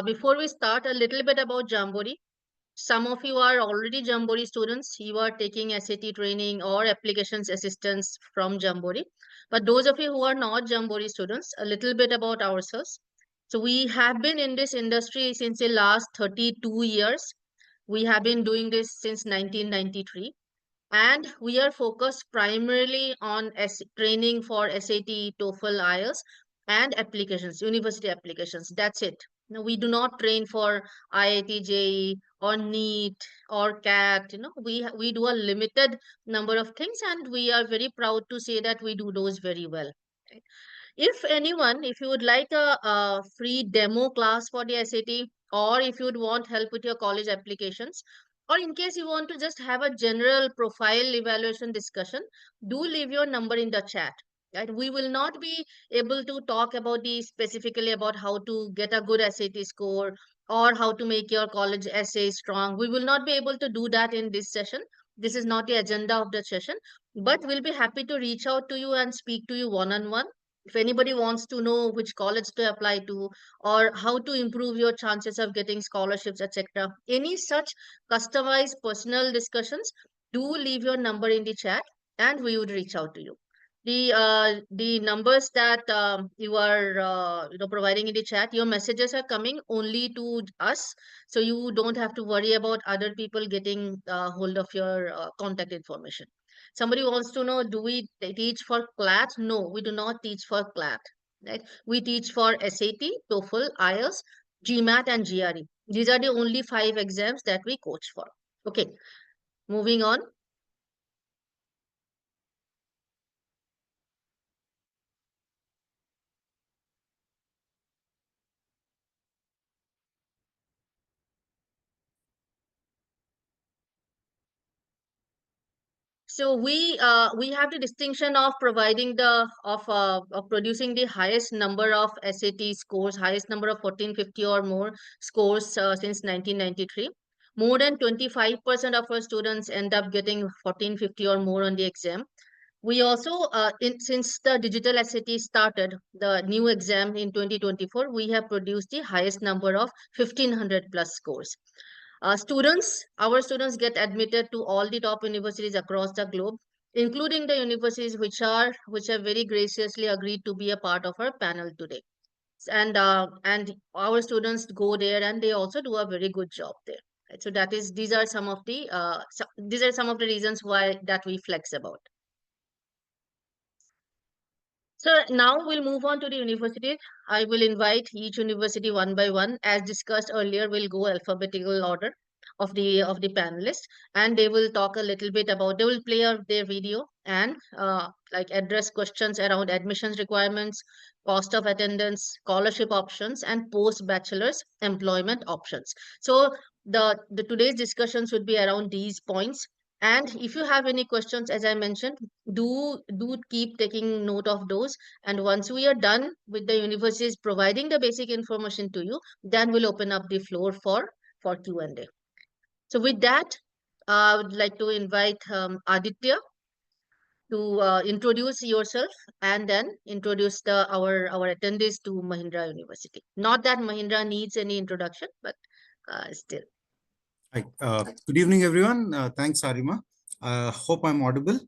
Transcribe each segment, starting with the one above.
before we start, a little bit about Jamboree. Some of you are already Jamboree students. You are taking SAT training or applications assistance from Jamboree. But those of you who are not Jamboree students, a little bit about ourselves. So we have been in this industry since the last 32 years. We have been doing this since 1993. And we are focused primarily on training for SAT, TOEFL, IELTS, and applications, university applications. That's it. No, we do not train for IIT, JEE, or NEET, or CAT. We do a limited number of things, and we are very proud to say that we do those very well. Right? If you would like a free demo class for the SAT, or if you would want help with your college applications, or in case you want to just have a general profile evaluation discussion, do leave your number in the chat. Right? We will not be able to talk about the specifically about how to get a good SAT score or how to make your college essay strong. We will not be able to do that in this session. This is not the agenda of the session, but we'll be happy to reach out to you and speak to you one on one. If anybody wants to know which college to apply to or how to improve your chances of getting scholarships, etc., any such customized personal discussions, do leave your number in the chat and we would reach out to you. The numbers that you are providing in the chat, your messages are coming only to us, so you don't have to worry about other people getting hold of your contact information. Somebody wants to know, do we teach for CLAT? No, we do not teach for CLAT. Right? We teach for SAT, TOEFL, IELTS, GMAT, and GRE. These are the only 5 exams that we coach for. Okay, moving on. So we have the distinction of providing of producing the highest number of SAT scores, highest number of 1450 or more scores since 1993. More than 25% of our students end up getting 1450 or more on the exam. We also, since the digital SAT started, the new exam in 2024, we have produced the highest number of 1500 plus scores. Our students get admitted to all the top universities across the globe, including the universities which have very graciously agreed to be a part of our panel today. And our students go there and they also do a very good job there. Right? So these are some of the reasons why that we flex about. So now we'll move on to the universities. I will invite each university one by one. As discussed earlier, we'll go alphabetical order of the panelists, and they will talk a little bit about. They will play out their video and like address questions around admissions requirements, cost of attendance, scholarship options, and post bachelor's employment options. So the today's discussions would be around these points. And if you have any questions, as I mentioned, do keep taking note of those. And once we are done with the universities providing the basic information to you, then we'll open up the floor for Q&A. So with that, I would like to invite Aditya to introduce yourself and then introduce our attendees to Mahindra University. Not that Mahindra needs any introduction, but still. Hi. Good evening, everyone. Thanks, Arima. Hope I'm audible.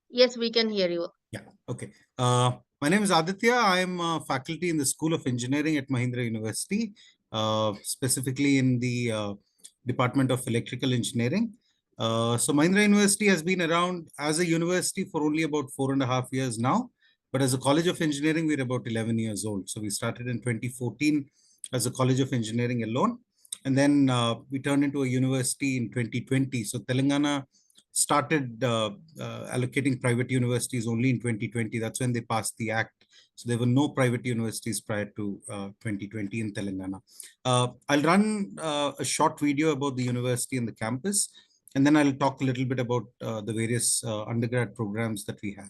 Yes, we can hear you. Yeah, okay. My name is Aditya. I'm faculty in the School of Engineering at Mahindra University, specifically in the Department of Electrical Engineering. So Mahindra University has been around as a university for only about 4.5 years now. But as a College of Engineering, we're about 11 years old. So we started in 2014 as a College of Engineering alone. And then we turned into a university in 2020. So Telangana started allocating private universities only in 2020. That's when they passed the act. So there were no private universities prior to 2020 in Telangana. I'll run a short video about the university and the campus, and then I'll talk a little bit about the various undergrad programs that we have.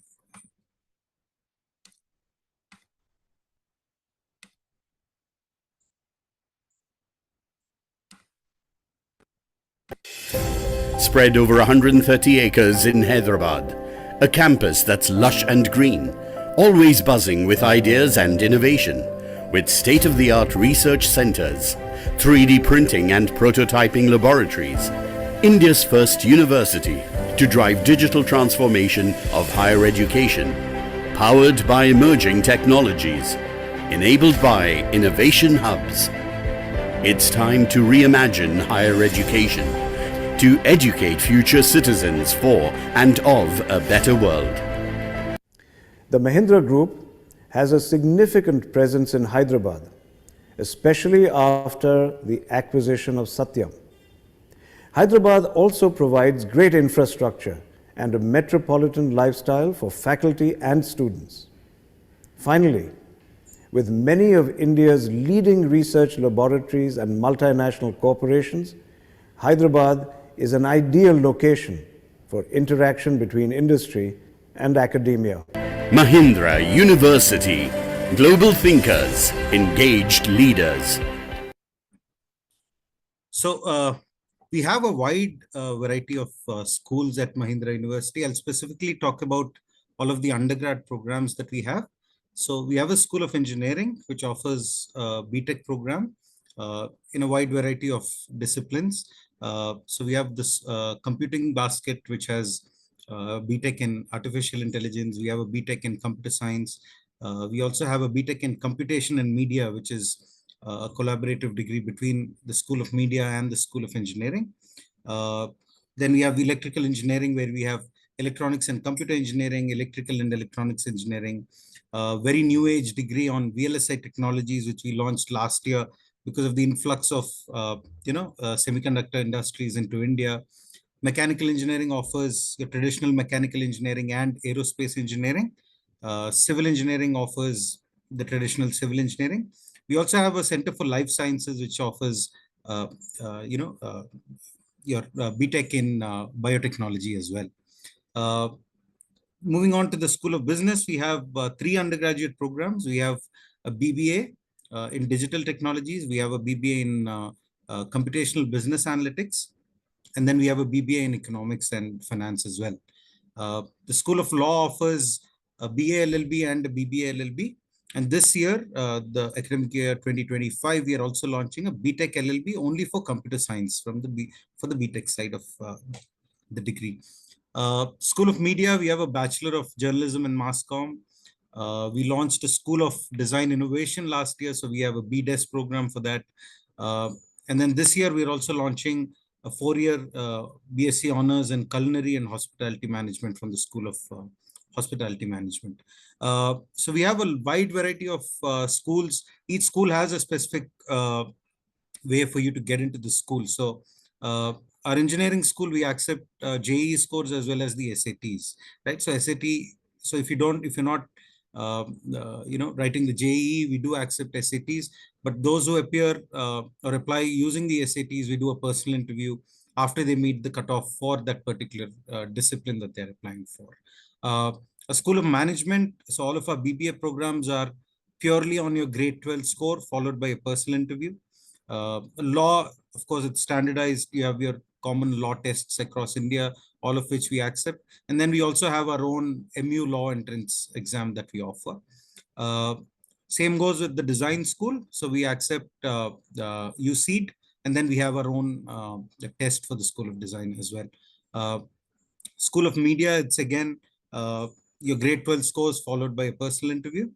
Spread over 130 acres in Hyderabad, a campus that's lush and green, always buzzing with ideas and innovation, with state-of-the-art research centers, 3D printing and prototyping laboratories, India's first university to drive digital transformation of higher education, powered by emerging technologies, enabled by innovation hubs. It's time to reimagine higher education, to educate future citizens for and of a better world. The Mahindra Group has a significant presence in Hyderabad, especially after the acquisition of Satyam. Hyderabad also provides great infrastructure and a metropolitan lifestyle for faculty and students. Finally, with many of India's leading research laboratories and multinational corporations, Hyderabad is an ideal location for interaction between industry and academia. Mahindra University. Global thinkers, engaged leaders. So we have a wide variety of schools at Mahindra University. I'll specifically talk about all of the undergrad programs that we have. So we have a School of Engineering, which offers a BTech program in a wide variety of disciplines. So we have this computing basket, which has BTech in artificial intelligence. We have a BTech in computer science. We also have a BTech in computation and media, which is a collaborative degree between the School of Media and the School of Engineering. Then we have electrical engineering, where we have electronics and computer engineering, electrical and electronics engineering, very new age degree on VLSI technologies, which we launched last year because of the influx of semiconductor industries into India. Mechanical engineering offers the traditional mechanical engineering and aerospace engineering. Civil engineering offers the traditional civil engineering. We also have a Center for Life Sciences, which offers your BTech in biotechnology as well. Moving on to the School of Business, we have 3 undergraduate programs. We have a BBA in digital technologies. We have a BBA in computational business analytics. And then we have a BBA in economics and finance as well. The School of Law offers a BA LLB and a BBA LLB. And this year, the academic year 2025, we are also launching a BTech LLB only for computer science for the BTech side of the degree. School of Media, we have a Bachelor of Journalism and Mass Comm. We launched a School of Design Innovation last year, so we have a BDES program for that. And then this year, we're also launching a 4-year BSc Honors in Culinary and Hospitality Management from the School of Hospitality Management. So we have a wide variety of schools. Each school has a specific way for you to get into the school. So our engineering school, we accept JEE scores as well as the SATs, right? So SAT, so if you're not writing the JEE, we do accept SATs, but those who appear or apply using the SATs, we do a personal interview after they meet the cutoff for that particular discipline that they're applying for. A School of Management, so all of our BBA programs are purely on your grade 12 score, followed by a personal interview. Law, of course, it's standardized. You have your common law tests across India, all of which we accept. And then we also have our own MU law entrance exam that we offer. Same goes with the design school. So we accept the UCED, and then we have our own test for the School of Design as well. School of Media, it's again your grade 12 scores followed by a personal interview.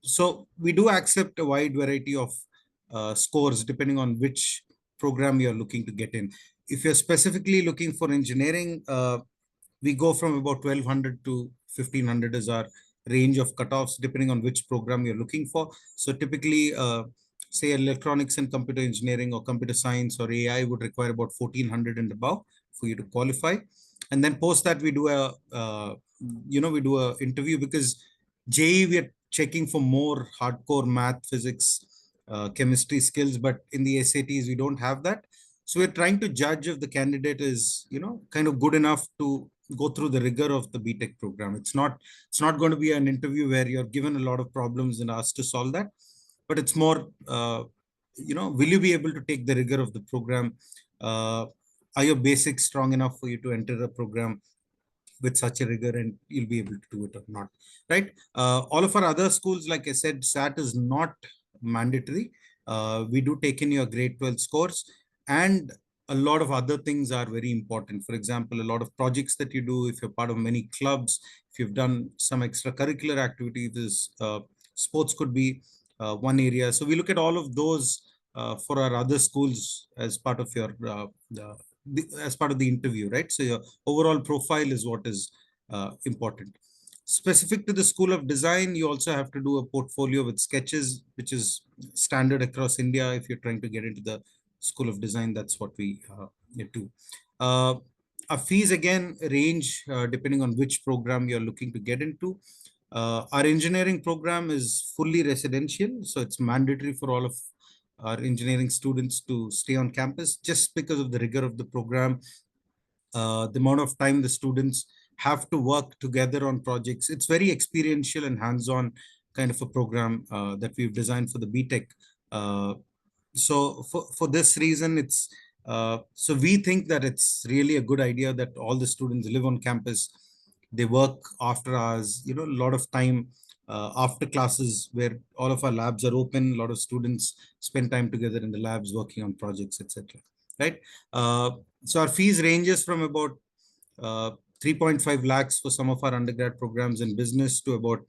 So we do accept a wide variety of scores depending on which program you're looking to get in. If you're specifically looking for engineering, we go from about 1200 to 1500 is our range of cutoffs depending on which program you're looking for. So typically, say electronics and computer engineering or computer science or AI would require about 1400 and above for you to qualify. And then post that we do a interview, because JEE we are checking for more hardcore math, physics, chemistry skills, but in the SATs we don't have that. So we're trying to judge if the candidate is, kind of good enough to go through the rigor of the BTech program. It's not going to be an interview where you're given a lot of problems and asked to solve that, but it's more, will you be able to take the rigor of the program? Are your basics strong enough for you to enter the program? with such a rigor, and you'll be able to do it or not, right? All of our other schools, like I said, SAT is not mandatory. We do take in your grade 12 scores, and a lot of other things are very important. For example, a lot of projects that you do, if you're part of many clubs, if you've done some extracurricular activities, sports could be one area. So we look at all of those for our other schools as part of your as part of the interview, right? So your overall profile is what is important. Specific to the School of Design, you also have to do a portfolio with sketches, which is standard across India. If you're trying to get into the School of Design, that's what we do. Our fees again range depending on which program you're looking to get into. Our engineering program is fully residential, so it's mandatory for all of our engineering students to stay on campus just because of the rigor of the program, the amount of time the students have to work together on projects. It's very experiential and hands-on kind of a program that we've designed for the BTech. So for this reason, it's so we think that it's really a good idea that all the students live on campus. They work after hours, a lot of time after classes where all of our labs are open. A lot of students spend time together in the labs working on projects, etc. Right? So our fees ranges from about 3.5 lakhs for some of our undergrad programs in business to about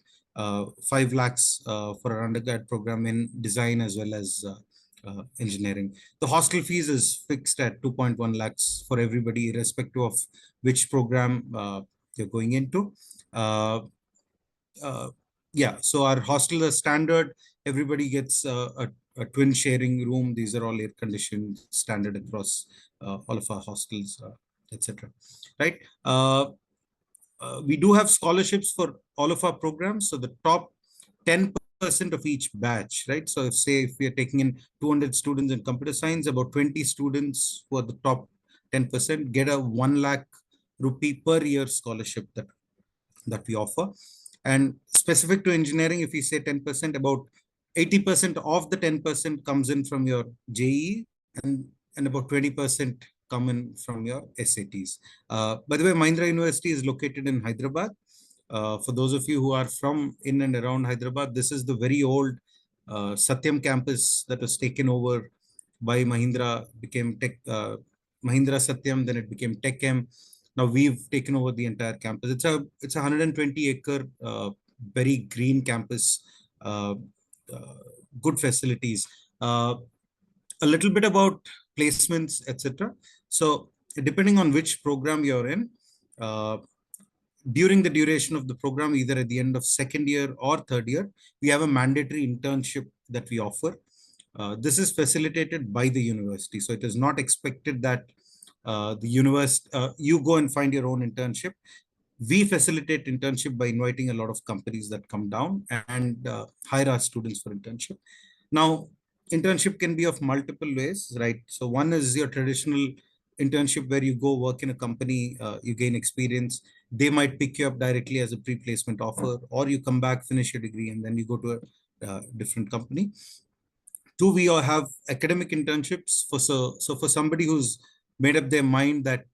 5 lakhs for our undergrad program in design as well as engineering. The hostel fees is fixed at 2.1 lakhs for everybody, irrespective of which program you're going into. Yeah, so our hostel is standard. Everybody gets a twin sharing room. These are all air conditioned, standard across all of our hostels, etc. Right? We do have scholarships for all of our programs. So the top 10% of each batch, right? So if we are taking in 200 students in computer science, about 20 students who are the top 10% get a 1 lakh rupee per year scholarship that we offer. And specific to engineering, if we say 10%, about 80% of the 10% comes in from your JEE, and about 20% come in from your SATs. By the way, Mahindra University is located in Hyderabad. For those of you who are from in and around Hyderabad, this is the very old Satyam campus that was taken over by Mahindra, became Mahindra Satyam, then it became Tech M. Now we've taken over the entire campus. It's a 120-acre, very green campus, good facilities. A little bit about placements, etc. So depending on which program you're in, during the duration of the program, either at the end of second year or third year, we have a mandatory internship that we offer. This is facilitated by the university. So it is not expected that the university, you go and find your own internship. We facilitate internship by inviting a lot of companies that come down and hire our students for internship. Now, internship can be of multiple ways, right? So one is your traditional internship where you go work in a company, you gain experience. They might pick you up directly as a pre-placement offer, or you come back, finish your degree, and then you go to a different company. Two, we all have academic internships so for somebody who's made up their mind that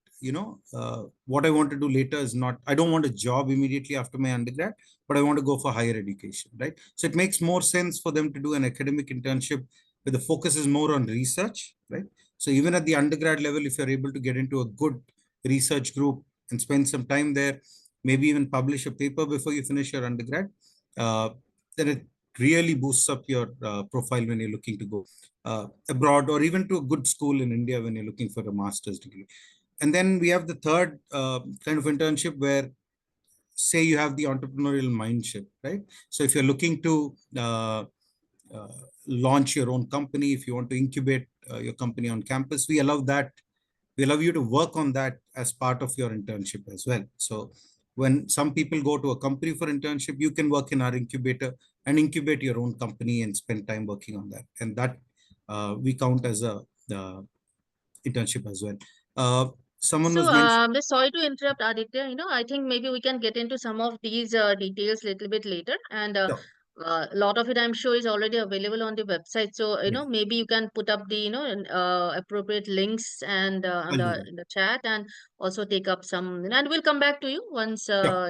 what I want to do later is not, I don't want a job immediately after my undergrad, but I want to go for higher education, right? So it makes more sense for them to do an academic internship where the focus is more on research, right? So even at the undergrad level, if you're able to get into a good research group and spend some time there, maybe even publish a paper before you finish your undergrad, then it really boosts up your profile when you're looking to go abroad, or even to a good school in India when you're looking for a master's degree. And then we have the third kind of internship where, say, you have the entrepreneurial mindset, right? So if you're looking to launch your own company, if you want to incubate your company on campus, we allow that. We allow you to work on that as part of your internship as well. So when some people go to a company for internship, you can work in our incubator and incubate your own company and spend time working on that. And that we count as a internship as well. Someone So, was mentioned. just sorry to interrupt, Aditya. I think maybe we can get into some of these details a little bit later. And Sure. A lot of it, I'm sure, is already available on the website. So, Yes, maybe you can put up the, appropriate links and on I'll do the that. in the chat, and also take up some, and we'll come back to you once, Yeah,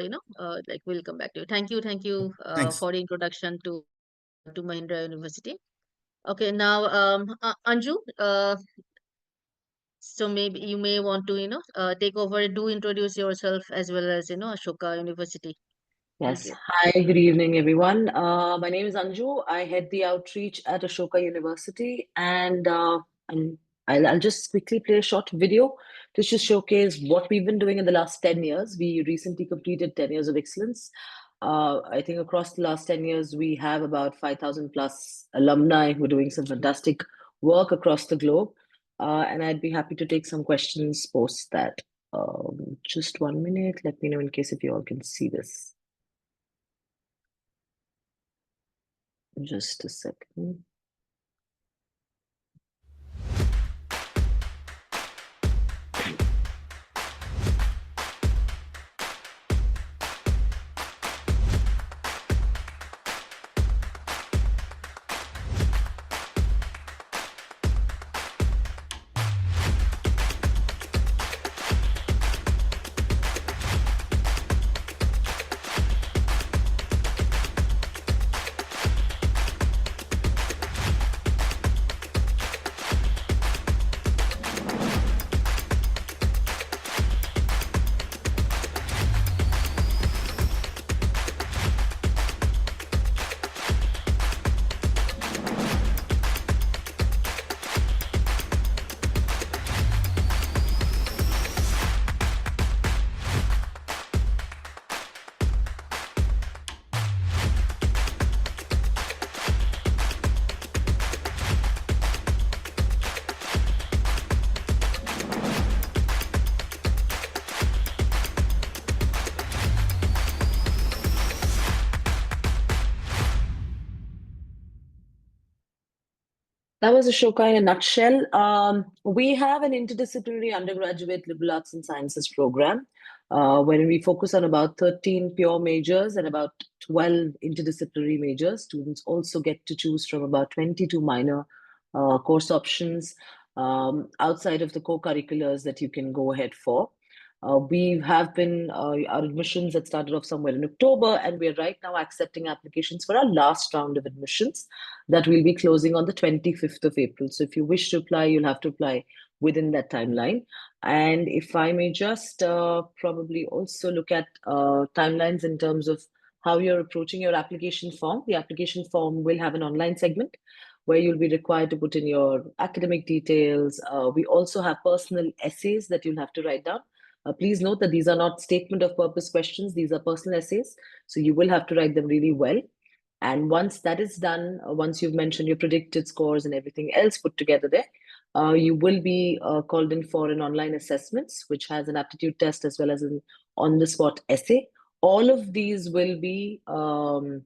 like we'll come back to you. Thank you, thanks. for the introduction to Mahindra University. Okay, now, Anju, so maybe you may want to, take over. Do introduce yourself as well as, Ashoka University. Thank Yes. you. Hi, good evening, everyone. My name is Anju. I head the outreach at Ashoka University, and I'll just quickly play a short video to just showcase what we've been doing in the last 10 years. We recently completed 10 years of excellence. I think across the last 10 years, we have about 5,000 plus alumni who are doing some fantastic work across the globe. And I'd be happy to take some questions post that. Just 1 minute. Let me know in case if you all can see this. Just a second. That was Ashoka in a nutshell. We have an interdisciplinary undergraduate liberal arts and sciences program, wherein we focus on about 13 pure majors and about 12 interdisciplinary majors. Students also get to choose from about 22 minor course options outside of the co-curriculars that you can go ahead for. We have been, our admissions had started off somewhere in October, and we're right now accepting applications for our last round of admissions that will be closing on the 25th of April. So if you wish to apply, you'll have to apply within that timeline. And if I may just probably also look at timelines in terms of how you're approaching your application form. The application form will have an online segment where you'll be required to put in your academic details. We also have personal essays that you'll have to write down. Please note that these are not statement of purpose questions. These are personal essays. So you will have to write them really well. And once that is done, once you've mentioned your predicted scores and everything else put together there, you will be called in for an online assessments, which has an aptitude test as well as an on-the-spot essay. All of these will be, the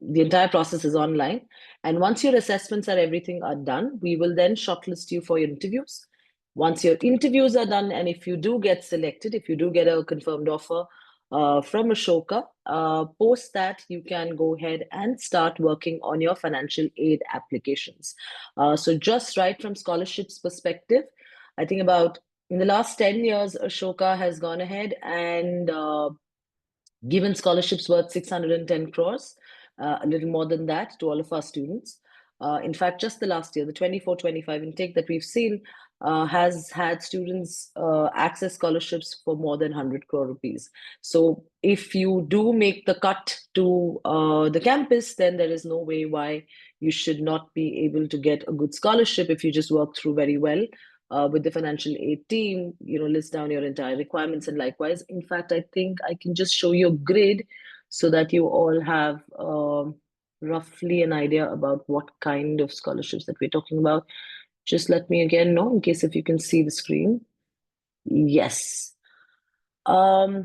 entire process is online. And once your assessments are everything are done, we will then shortlist you for your interviews. Once your interviews are done, and if you do get selected, if you do get a confirmed offer, from Ashoka, post that you can go ahead and start working on your financial aid applications. So just right from scholarships perspective, I think about in the last 10 years, Ashoka has gone ahead and given scholarships worth 610 crores, a little more than that to all of our students. In fact, just the last year, the 24-25 intake that we've seen has had students access scholarships for more than 100 crore rupees. So if you do make the cut to the campus, then there is no way why you should not be able to get a good scholarship if you just work through very well. With the financial aid team, list down your entire requirements, and likewise. In fact, I think I can just show you a grid so that you all have roughly an idea about what kind of scholarships that we're talking about. Just let me again know in case if you can see the screen. Yes. So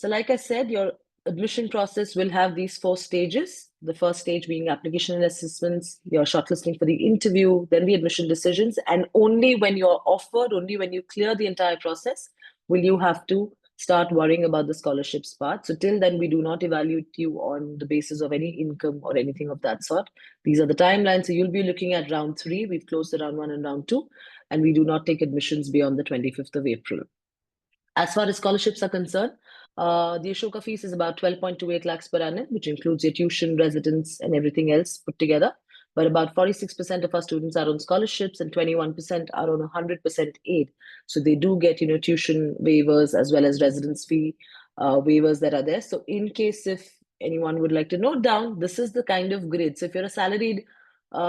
like I said, your admission process will have these 4 stages. The first stage being application and assessments, your shortlisting for the interview, then the admission decisions. And only when you're offered, only when you clear the entire process, will you have to start worrying about the scholarships part. So till then, we do not evaluate you on the basis of any income or anything of that sort. These are the timelines. So you'll be looking at round 3. We've closed the round 1 and round 2, and we do not take admissions beyond the 25th of April. As far as scholarships are concerned, the Ashoka fees is about 12.28 lakhs per annum, which includes your tuition, residence, and everything else put together. But about 46% of our students are on scholarships and 21% are on 100% aid. So they do get, tuition waivers as well as residence fee waivers that are there. So in case if anyone would like to note down, this is the kind of grid. So if you're a salaried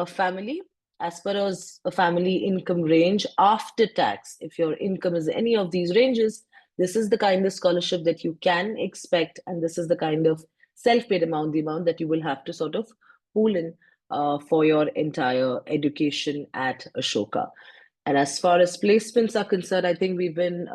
family, as per as a family income range after tax, if your income is any of these ranges, this is the kind of scholarship that you can expect, and this is the kind of self-paid amount, the amount that you will have to sort of pool in for your entire education at Ashoka. And as far as placements are concerned, I think we've been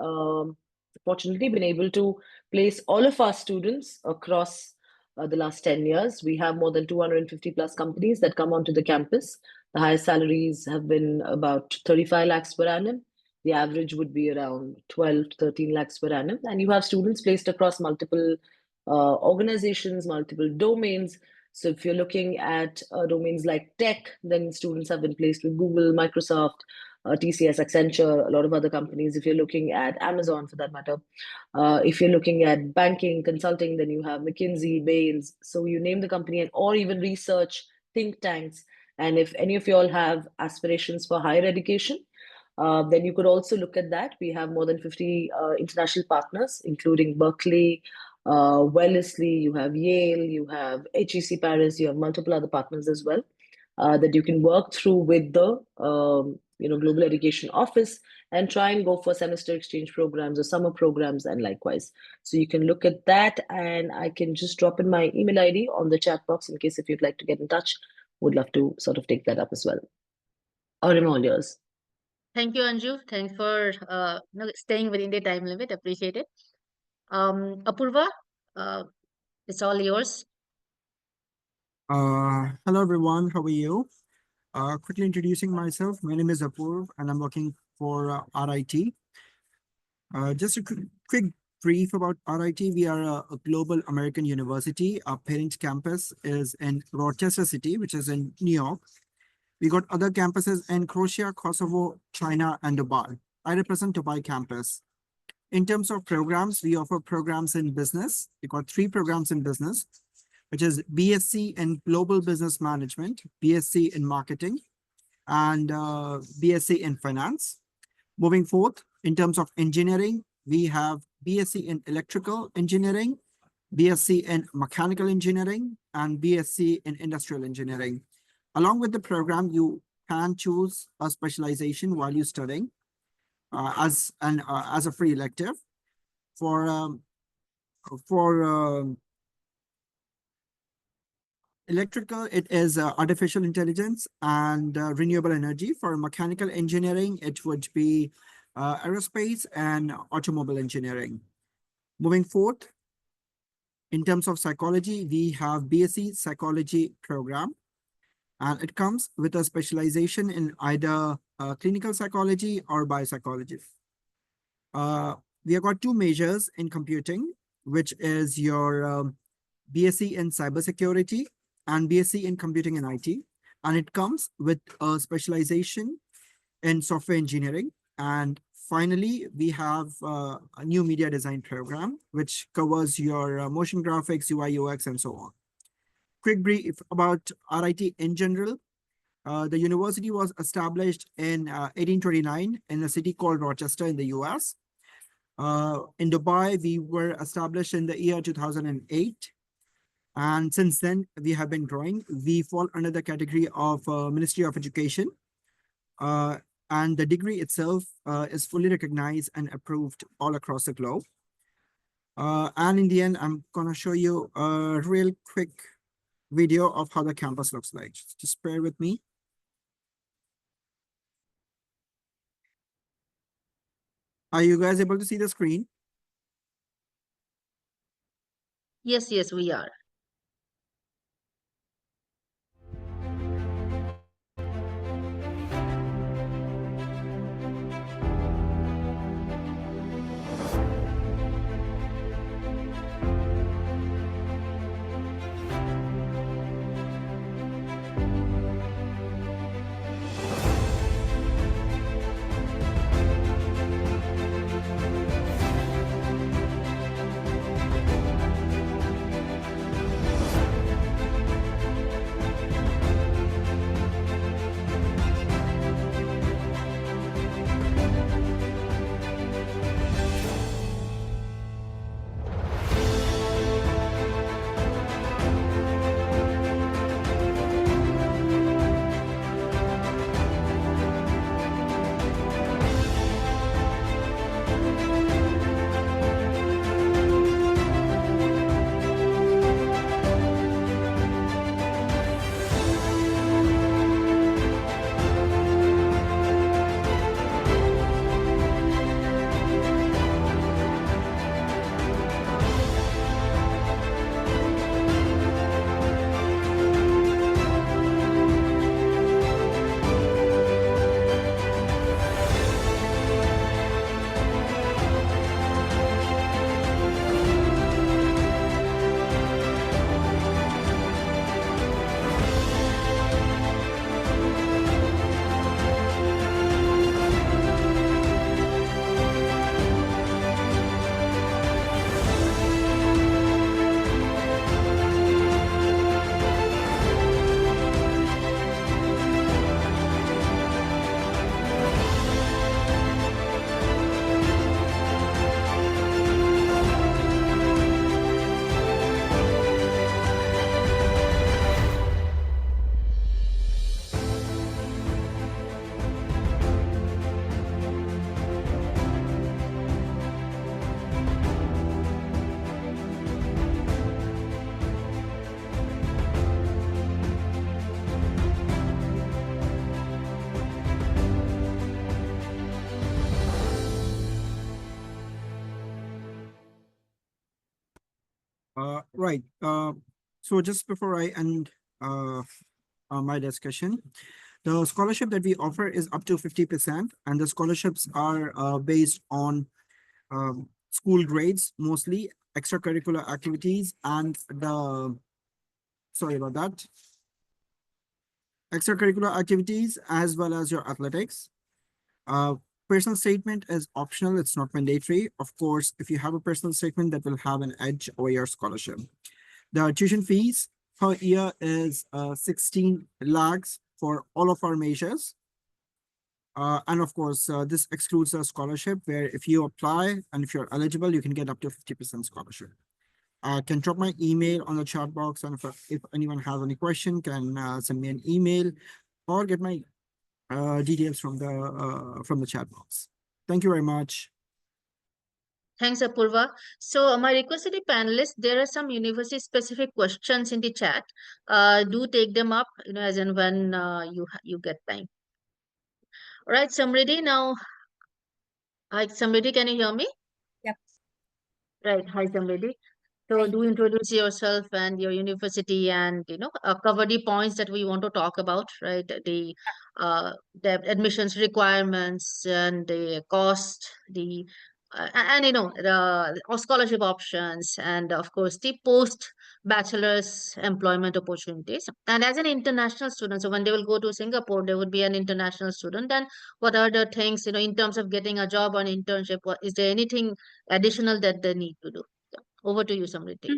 fortunately been able to place all of our students across the last 10 years. We have more than 250 plus companies that come onto the campus. The highest salaries have been about 35 lakhs per annum. The average would be around 12 to 13 lakhs per annum. And you have students placed across multiple organizations, multiple domains. So if you're looking at domains like tech, then students have been placed with Google, Microsoft, TCS, Accenture, a lot of other companies. If you're looking at Amazon, for that matter, if you're looking at banking, consulting, then you have McKinsey, Baines. So you name the company, or even research, think tanks. And if any of you all have aspirations for higher education, then you could also look at that. We have more than 50 international partners, including Berkeley, Wellesley, you have Yale, you have HEC Paris, you have multiple other partners as well that you can work through with the Global Education Office and try and go for semester exchange programs or summer programs and likewise. So you can look at that, and I can just drop in my email ID on the chat box in case if you'd like to get in touch. Would love to sort of take that up as well. I'm all yours. Thank you, Anju. Thanks for staying within the time limit. Appreciate it. Apurva, it's all yours. Hello everyone, how are you? Quickly introducing myself, my name is Apurv and I'm working for RIT. Just a quick brief about RIT. We are a global American university. Our parent campus is in Rochester City, which is in New York. We got other campuses in Croatia, Kosovo, China, and Dubai. I represent Dubai campus. In terms of programs, we offer programs in business. We got 3 programs in business, which is BSc in Global Business Management, BSc in Marketing, and BSc in Finance. Moving forth, in terms of engineering, we have BSc in Electrical Engineering, BSc in Mechanical Engineering, and BSc in Industrial Engineering. Along with the program, you can choose a specialization while you're studying as a free elective. For electrical, it is artificial intelligence and renewable energy. For mechanical engineering, it would be aerospace and automobile engineering. Moving forth, in terms of psychology, we have BSc Psychology program, and it comes with a specialization in either clinical psychology or biopsychology. We have got 2 majors in computing, which is your BSc in cybersecurity and BSc in computing and IT. And it comes with a specialization in software engineering. And finally, we have a new media design program, which covers your motion graphics, UI, UX, and so on. Quick brief about RIT in general. The university was established in 1829 in a city called Rochester in the US. In Dubai, we were established in the year 2008. And since then, we have been growing. We fall under the category of Ministry of Education. And the degree itself is fully recognized and approved all across the globe. And in the end, I'm going to show you a real quick video of how the campus looks like. Just bear with me. Are you guys able to see the screen? Yes, we are. Right. So just before I end my discussion, the scholarship that we offer is up to 50%, and the scholarships are based on school grades, mostly extracurricular activities, and sorry about that, extracurricular activities as well as your athletics. Uh, Personal statement is optional, it's not mandatory. Of course, if you have a personal statement, that will have an edge over your scholarship. The tuition fees per year is 16 lakhs for all of our majors. And of course, this excludes a scholarship where if you apply and if you're eligible, you can get up to 50% scholarship. I can drop my email on the chat box, and if anyone has any question, can send me an email or get my details from the chat box. Thank you very much. Thanks, Apurva. So my request to the panelists, there are some university-specific questions in the chat. Do take them up, as and when you get time. All right, Samriddhi, now, hi, Samriddhi, can you hear me? Yep. Right, hi, Samriddhi. So Hi. do introduce yourself and your university, and cover the points that we want to talk about, right? The admissions requirements and the cost, the and the scholarship options, and of course the post bachelor's employment opportunities. And as an international student, so when they will go to Singapore, they would be an international student. And what are the things, in terms of getting a job or an internship? Is there anything additional that they need to do? Over to you, Samriddhi.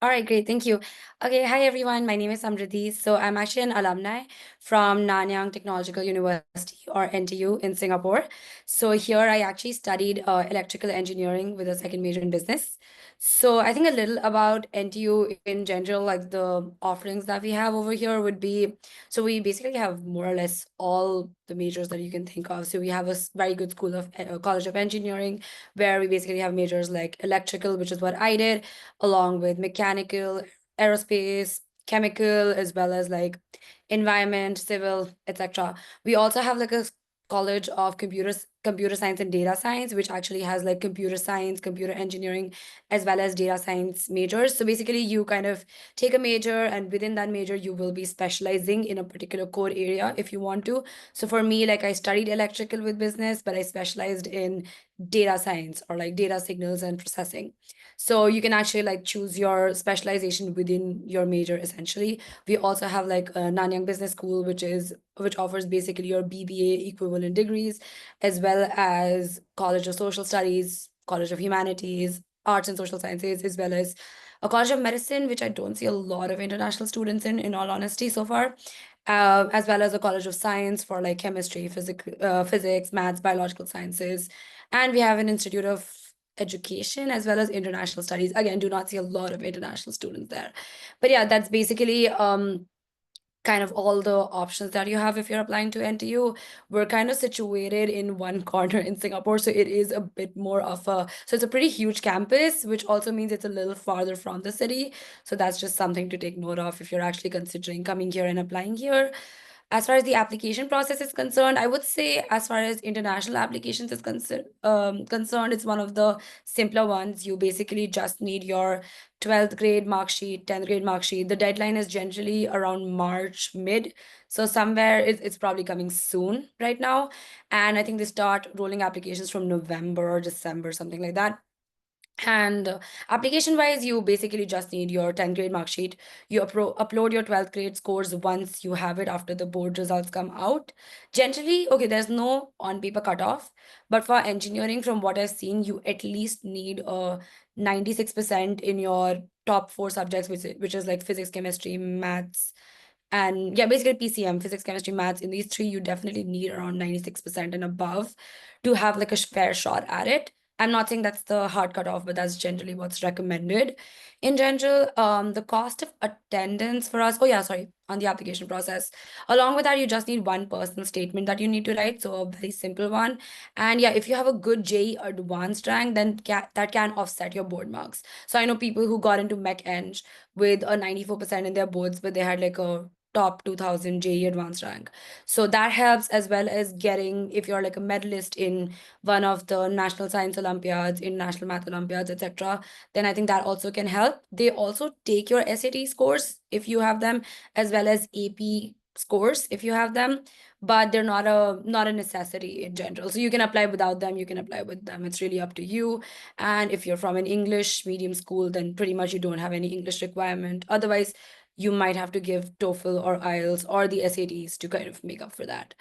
All right, great. Thank you. Okay, hi everyone. My name is Samriddhi. So I'm actually an alumni from Nanyang Technological University, or NTU, in Singapore. So here I actually studied electrical engineering with a second major in business. So I think a little about NTU in general, like the offerings that we have over here would be, so we basically have more or less all the majors that you can think of. So we have a very good school of College of Engineering, where we basically have majors like electrical, which is what I did, along with mechanical, aerospace, chemical, as well as like environment, civil, etc. We also have like a college of computer science and data science, which actually has like computer science, computer engineering, as well as data science majors. So basically you kind of take a major, and within that major you will be specializing in a particular core area if you want to. So for me, like, I studied electrical with business, but I specialized in data science, or like data signals and processing. So you can actually like choose your specialization within your major essentially. We also have like a Nanyang Business School, which offers basically your BBA equivalent degrees, as well as College of Social Studies, College of Humanities, Arts and Social Sciences, as well as a College of Medicine, which I don't see a lot of international students in all honesty so far. As well as a College of Science for like chemistry, physics, maths, biological sciences. And we have an Institute of Education as well as international studies. Again, do not see a lot of international students there. But yeah, that's basically kind of all the options that you have if you're applying to NTU. We're kind of situated in one corner in Singapore, so it is a bit more of so it's a pretty huge campus, which also means it's a little farther from the city. So that's just something to take note of if you're actually considering coming here and applying here. As far as the application process is concerned, I would say as far as international applications is concerned, it's one of the simpler ones. You basically just need your 12th grade mark sheet, 10th grade mark sheet. The deadline is generally around March mid. So somewhere it's probably coming soon right now. And I think they start rolling applications from November or December, something like that. And application wise, you basically just need your 10th grade mark sheet. You upload your 12th grade scores once you have it after the board results come out. Generally, okay, there's no on paper cutoff, but for engineering, from what I've seen, you at least need a 96% in your top 4 subjects, which is like physics, chemistry, maths, and yeah, basically PCM, physics, chemistry, maths. In these 3, you definitely need around 96% and above to have like a fair shot at it. I'm not saying that's the hard cutoff, but that's generally what's recommended. In general, the cost of attendance for us, oh yeah, sorry, on the application process. Along with that, you just need one personal statement that you need to write, so a very simple one. And yeah, if you have a good JEE advanced rank, then that can offset your board marks. So I know people who got into Mech Eng with a 94% in their boards, but they had like a top 2000 JE advanced rank. So that helps, as well as getting, if you're like a medalist in one of the national science Olympiads, in national math Olympiads, etc., then I think that also can help. They also take your SAT scores if you have them, as well as AP scores if you have them, but they're not a necessity in general. So you can apply without them, you can apply with them. It's really up to you. And if you're from an English medium school, then pretty much you don't have any English requirement. Otherwise, you might have to give TOEFL or IELTS or the SATs to kind of make up for that.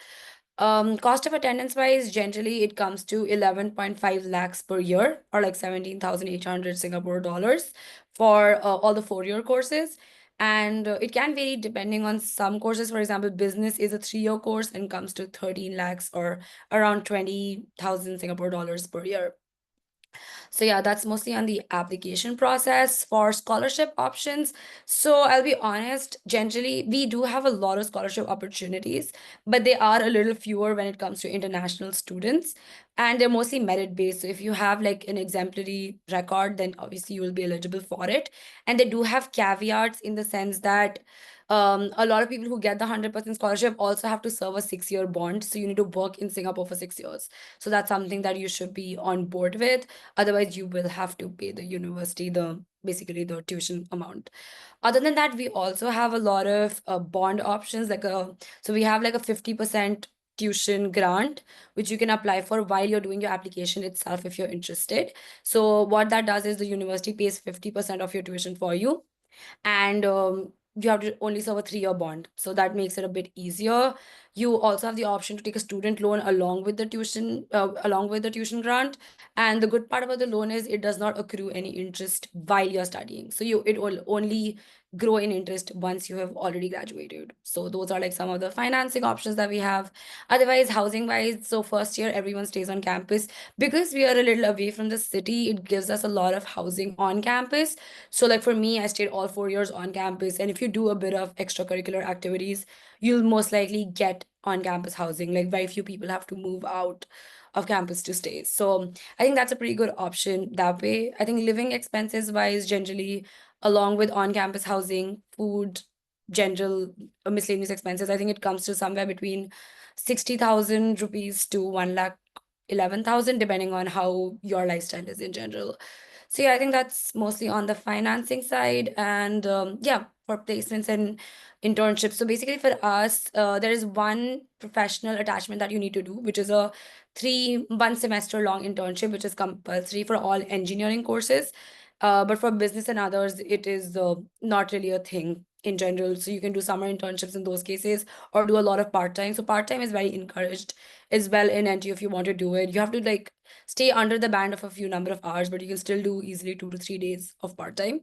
Cost of attendance wise, generally it comes to 11.5 lakhs per year, or like 17,800 Singapore dollars for all the 4-year courses. And it can vary depending on some courses. For example, business is a 3-year course and comes to 13 lakhs, or around 20,000 Singapore dollars per year. So yeah, that's mostly on the application process. For scholarship options, so I'll be honest, generally we do have a lot of scholarship opportunities, but they are a little fewer when it comes to international students, and they're mostly merit based. So if you have like an exemplary record, then obviously you will be eligible for it. And they do have caveats in the sense that a lot of people who get the 100% scholarship also have to serve a 6-year bond. So you need to work in Singapore for 6 years. So that's something that you should be on board with. Otherwise, you will have to pay the university basically the tuition amount. Other than that, we also have a lot of bond options. So we have like a 50% tuition grant, which you can apply for while you're doing your application itself if you're interested. So what that does is the university pays 50% of your tuition for you, and you have to only serve a 3-year bond, so that makes it a bit easier. You also have the option to take a student loan along with the tuition grant, and the good part about the loan is it does not accrue any interest while you're studying, so it will only grow in interest once you have already graduated. So those are like some of the financing options that we have. Otherwise, housing wise, so first year everyone stays on campus. Because we are a little away from the city, it gives us a lot of housing on campus. So like for me, I stayed all 4 years on campus. And if you do a bit of extracurricular activities, you'll most likely get on campus housing. Like very few people have to move out of campus to stay. So I think that's a pretty good option that way. I think living expenses wise, generally, along with on campus housing, food, general miscellaneous expenses, I think it comes to somewhere between 60,000 rupees to 1,11,000, depending on how your lifestyle is in general. So yeah, I think that's mostly on the financing side. And yeah, for placements and internships. So basically for us, there is one professional attachment that you need to do, which is a 1 semester long internship, which is compulsory for all engineering courses. But for business and others, it is not really a thing in general. So you can do summer internships in those cases, or do a lot of part-time. So part-time is very encouraged as well in NTU if you want to do it. You have to like stay under the band of a few number of hours, but you can still do easily 2 to 3 days of part-time,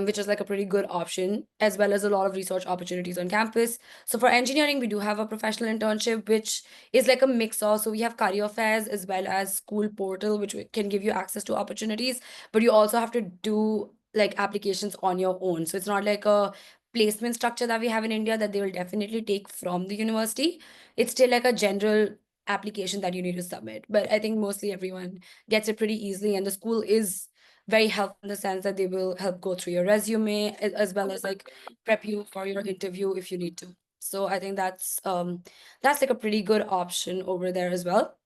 which is like a pretty good option, as well as a lot of research opportunities on campus. So for engineering, we do have a professional internship, which is like a mix of, so we have career fairs as well as school portal, which can give you access to opportunities, but you also have to do like applications on your own. So it's not like a placement structure that we have in India that they will definitely take from the university. It's still like a general application that you need to submit. But I think mostly everyone gets it pretty easily, and the school is very helpful in the sense that they will help go through your resume as well as like prep you for your interview if you need to. So I think that's like a pretty good option over there as well.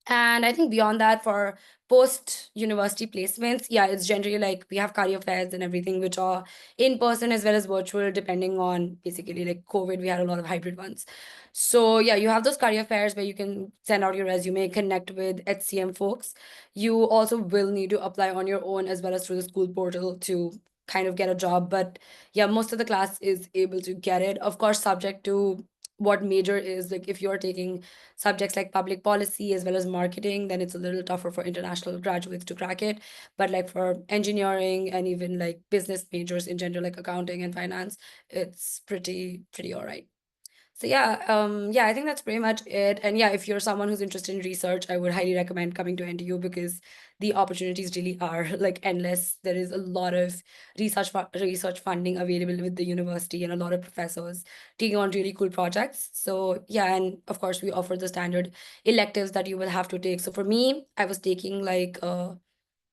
And I think beyond that, for post-university placements, yeah, it's generally like we have career fairs and everything, which are in person as well as virtual, depending on basically like COVID, we had a lot of hybrid ones. So yeah, you have those career fairs where you can send out your resume, connect with HCM folks. You also will need to apply on your own as well as through the school portal to kind of get a job. But yeah, most of the class is able to get it, of course, subject to what major is. Like if you're taking subjects like public policy as well as marketing, then it's a little tougher for international graduates to crack it. But like for engineering and even like business majors in general, like accounting and finance, it's pretty all right. So yeah, I think that's pretty much it. And yeah, if you're someone who's interested in research, I would highly recommend coming to NTU because the opportunities really are like endless. There is a lot of research funding available with the university and a lot of professors taking on really cool projects. So yeah, and of course we offer the standard electives that you will have to take. So for me, I was taking like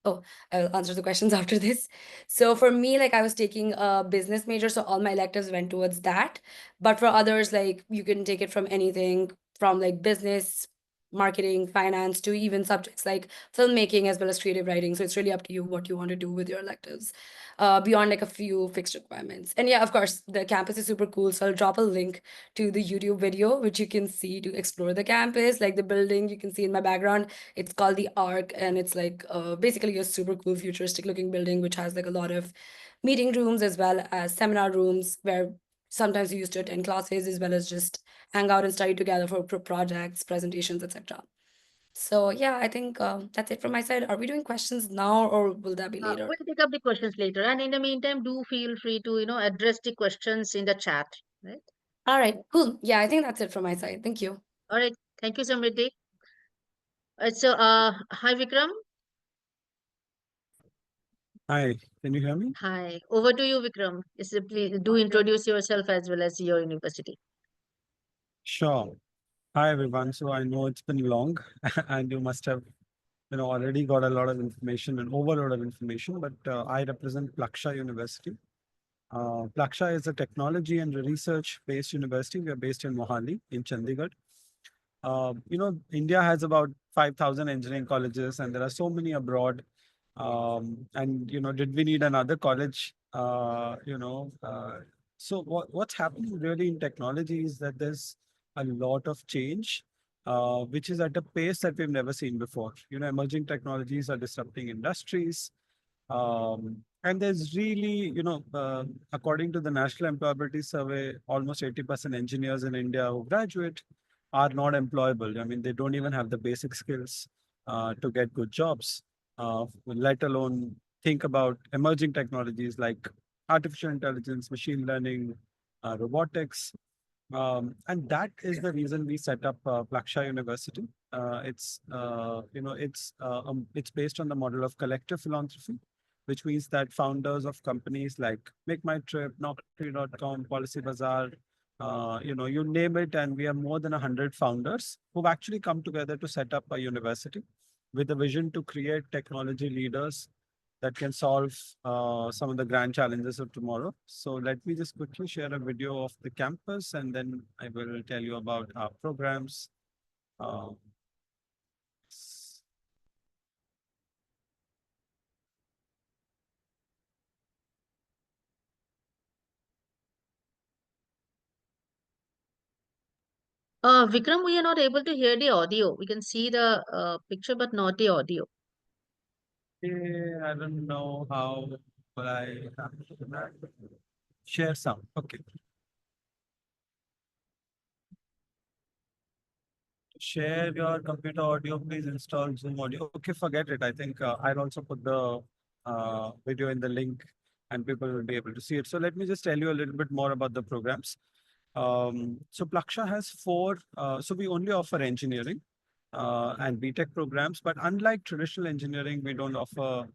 Oh, I'll answer the questions after this. So for me, like I was taking a business major, so all my electives went towards that. But for others, like you can take it from anything from like business, marketing, finance to even subjects like filmmaking as well as creative writing. So it's really up to you what you want to do with your electives, beyond like a few fixed requirements. And yeah, of course, the campus is super cool. So I'll drop a link to the YouTube video, which you can see to explore the campus, like the building you can see in my background. It's called the Arc, and it's like basically a super cool futuristic looking building, which has like a lot of meeting rooms as well as seminar rooms where sometimes we used to attend classes as well as just hang out and study together for projects, presentations, etc. So yeah, I think that's it from my side. Are we doing questions now or will that be later? We'll pick up the questions later. And in the meantime, do feel free to, address the questions in the chat, right? All right, cool. Yeah, I think that's it from my side. Thank you. All right. Thank you, Samriddhi. Hi, Vikram. Hi, can you hear me? Hi. Over to you, Vikram. Please do introduce yourself as well as your university. Sure. Hi, everyone. So I know it's been long and you must have already got a lot of information and overload of information, but I represent Plaksha University. Plaksha is a technology and research-based university. We are based in Mohali in Chandigarh. India has about 5,000 engineering colleges and there are so many abroad. Did we need another college? So what's happening really in technology is that there's a lot of change, which is at a pace that we've never seen before. Emerging technologies are disrupting industries. And there's really, according to the National Employability Survey, almost 80% engineers in India who graduate are not employable. I mean, they don't even have the basic skills to get good jobs, let alone think about emerging technologies like artificial intelligence, machine learning, robotics. And that is the reason we set up Plaksha University. It's based on the model of collective philanthropy, which means that founders of companies like Make My Trip, Naukri.com, Policy Bazaar, you name it, and we have more than 100 founders who've actually come together to set up a university with a vision to create technology leaders that can solve some of the grand challenges of tomorrow. So let me just quickly share a video of the campus and then I will tell you about our programs. Uh, Vikram, we are not able to hear the audio. We can see the picture, but not the audio. I don't know how will I share some. Okay. Share your computer audio, please install Zoom audio. Okay, forget it. I think I'll also put the video in the link and people will be able to see it. So let me just tell you a little bit more about the programs. So Plaksha has four, so we only offer engineering and BTech programs, but unlike traditional engineering, we don't offer,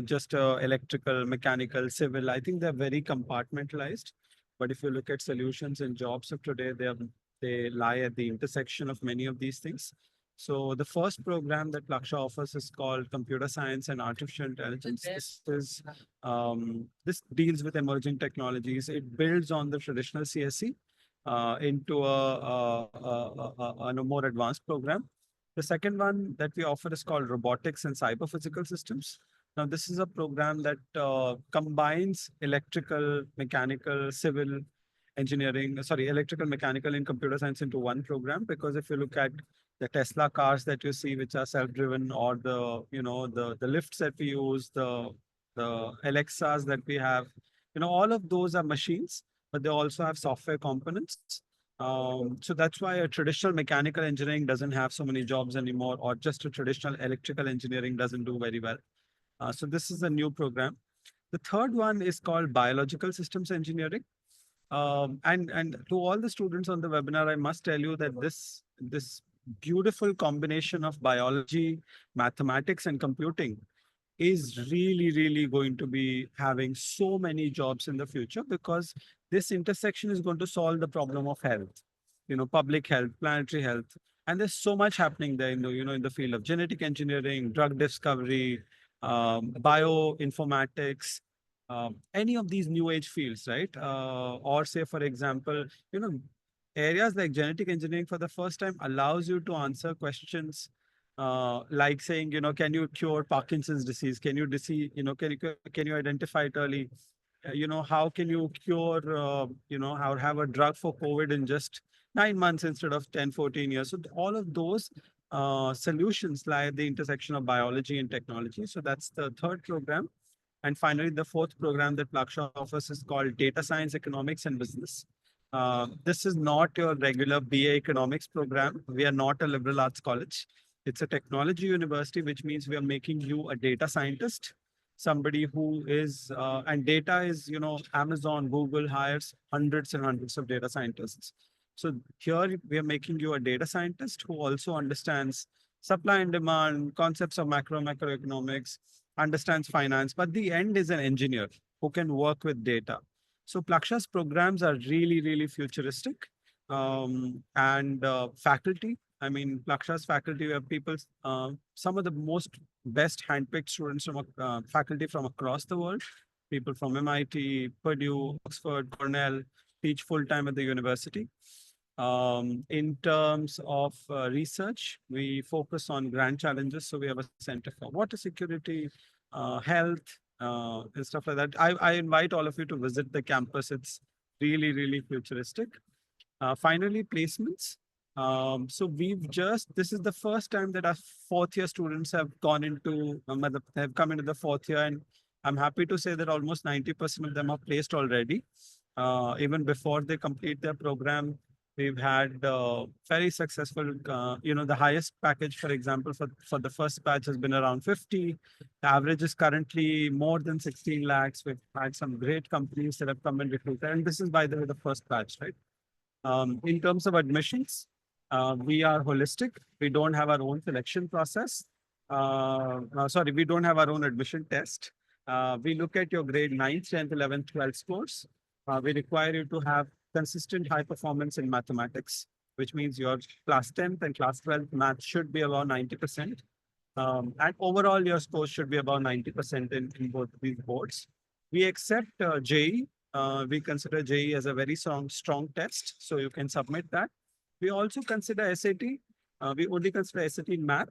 just electrical, mechanical, civil. I think they're very compartmentalized. But if you look at solutions and jobs of today, they lie at the intersection of many of these things. So the first program that Plaksha offers is called Computer Science and Artificial Intelligence. This deals with emerging technologies. It builds on the traditional CSE into a more advanced program. The second one that we offer is called Robotics and Cyber Physical Systems. Now, this is a program that combines electrical, mechanical, civil engineering, electrical, mechanical, and computer science into one program. Because if you look at the Tesla cars that you see, which are self-driven, or the lifts that we use, the Alexas that we have, all of those are machines, but they also have software components. So that's why a traditional mechanical engineering doesn't have so many jobs anymore, or just a traditional electrical engineering doesn't do very well. So this is a new program. The third one is called Biological Systems Engineering. And to all the students on the webinar, I must tell you that this beautiful combination of biology, mathematics, and computing is really, really going to be having so many jobs in the future, because this intersection is going to solve the problem of health, public health, planetary health. And there's so much happening there in the field of genetic engineering, drug discovery, bioinformatics, any of these new age fields, right? Or say, for example, areas like genetic engineering for the first time allows you to answer questions like saying, can you cure Parkinson's disease? Can you can you identify it early? How can you cure, how have a drug for COVID in just 9 months instead of 10, 14 years? So all of those solutions lie at the intersection of biology and technology. So that's the third program. And finally, the fourth program that Plaksha offers is called Data Science, Economics, and Business. This is not your regular BA Economics program. We are not a liberal arts college. It's a technology university, which means we are making you a data scientist, somebody who is, and data is, Amazon, Google hires hundreds and hundreds of data scientists. So here we are making you a data scientist who also understands supply and demand, concepts of macroeconomics, understands finance, but the end is an engineer who can work with data. So Plaksha's programs are really, really futuristic. And faculty, I mean, Plaksha's faculty, we have people, some of the most best handpicked students from faculty from across the world, people from MIT, Purdue, Oxford, Cornell, teach full-time at the university. In terms of research, we focus on grand challenges. So we have a center for water security, health, and stuff like that. I invite all of you to visit the campus. It's really, really futuristic. Finally, placements. So this is the first time that our fourth year students have gone into, have come into the fourth year, and I'm happy to say that almost 90% of them are placed already. Even before they complete their program, we've had very successful, the highest package, for example, for the first batch has been around 50. The average is currently more than 16 lakhs. We've had some great companies that have come and recruited. And this is, by the way, the first batch, right? In terms of admissions, we are holistic. We don't have our own selection process. Sorry, we don't have our own admission test. We look at your grade 9th, 10th, 11th, 12th scores. We require you to have consistent high performance in mathematics, which means your class 10th and class 12th math should be about 90%. And overall, your scores should be about 90% in both these boards. We accept JEE. We consider JEE as a very strong test, so you can submit that. We also consider SAT. We only consider SAT in math.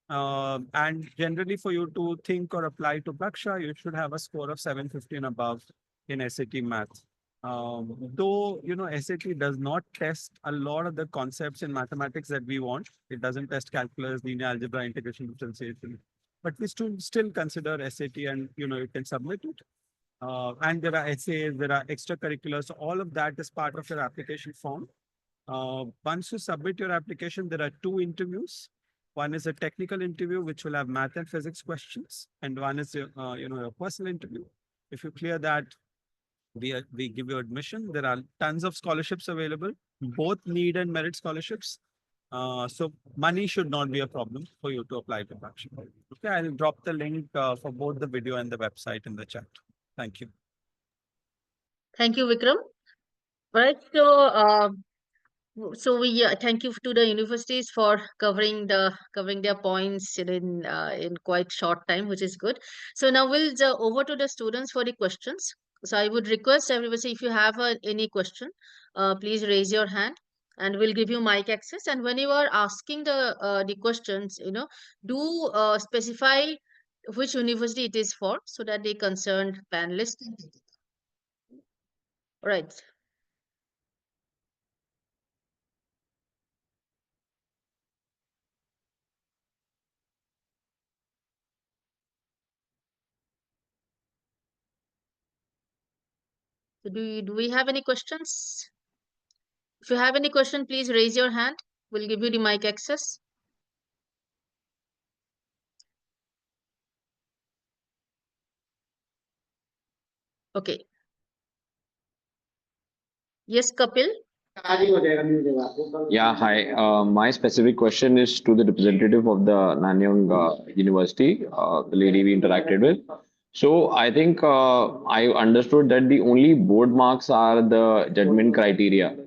And generally, for you to think or apply to Plaksha, you should have a score of 750 and above in SAT math. Though, SAT does not test a lot of the concepts in mathematics that we want. It doesn't test calculus, linear algebra, integration, differentiation. But we still consider SAT, and, you can submit it. And there are essays, there are extracurriculars. So all of that is part of your application form. Once you submit your application, there are 2 interviews. One is a technical interview, which will have math and physics questions. And one is, your personal interview. If you clear that, we give you admission. There are tons of scholarships available, both need and merit scholarships. So money should not be a problem for you to apply to Plaksha. Okay, I'll drop the link for both the video and the website in the chat. Thank you. Thank you, Vikram. Right. So we thank you to the universities for covering their points in quite short time, which is good. So now we'll over to the students for the questions. So I would request everybody, if you have any question, please raise your hand, and we'll give you mic access. And when you are asking the questions, do specify which university it is for, so that the concerned panelists. Right. So do we have any questions? If you have any question, please raise your hand. We'll give you the mic access. Okay. Yes, Kapil. Yeah, hi. My specific question is to the representative of the Nanyang University, the lady we interacted with. So I think I understood that the only board marks are the judgment criteria.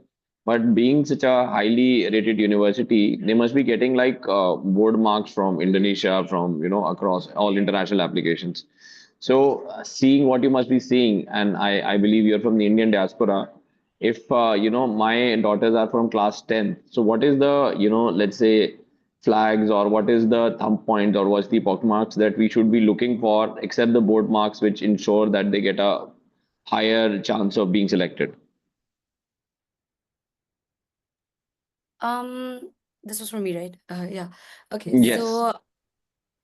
But being such a highly rated university, they must be getting like board marks from Indonesia, from across all international applications. So seeing what you must be seeing, and I believe you're from the Indian diaspora. If my daughters are from class 10, so what is the let's say flags, or what is the thumb points, or what's the pocket marks that we should be looking for, except the board marks, which ensure that they get a higher chance of being selected? This was for me, right? Yeah. Okay. Yes. So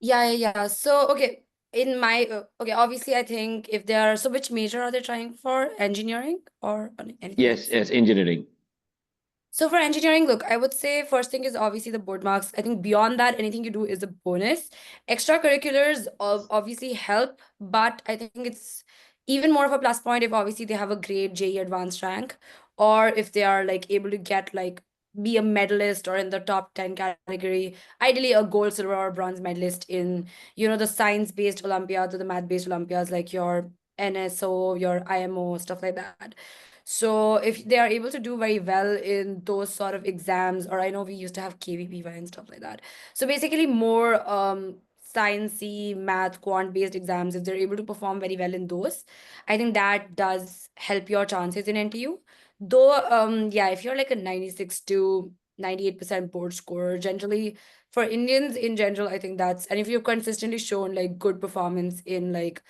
yeah. So okay, in my okay, obviously, I think if they are, so which major are they trying for? Engineering or anything Yes, else? yes, engineering. So for engineering, look, I would say first thing is obviously the board marks. I think beyond that, anything you do is a bonus. Extracurriculars obviously help, but I think it's even more of a plus point if obviously they have a great JE advanced rank, or if they are like able to get like be a medalist or in the top 10 category, ideally a gold, silver, or bronze medalist in, the science-based Olympiads or the math-based Olympiads like your NSO, your IMO, stuff like that. So if they are able to do very well in those sort of exams, or I know we used to have KVPY and stuff like that. So basically more sciencey, math, quant based exams, if they're able to perform very well in those, I think that does help your chances in NTU. Though yeah, if you're like a 96 to 98% board score, generally for Indians in general, I think that's, and if you've consistently shown like good performance in like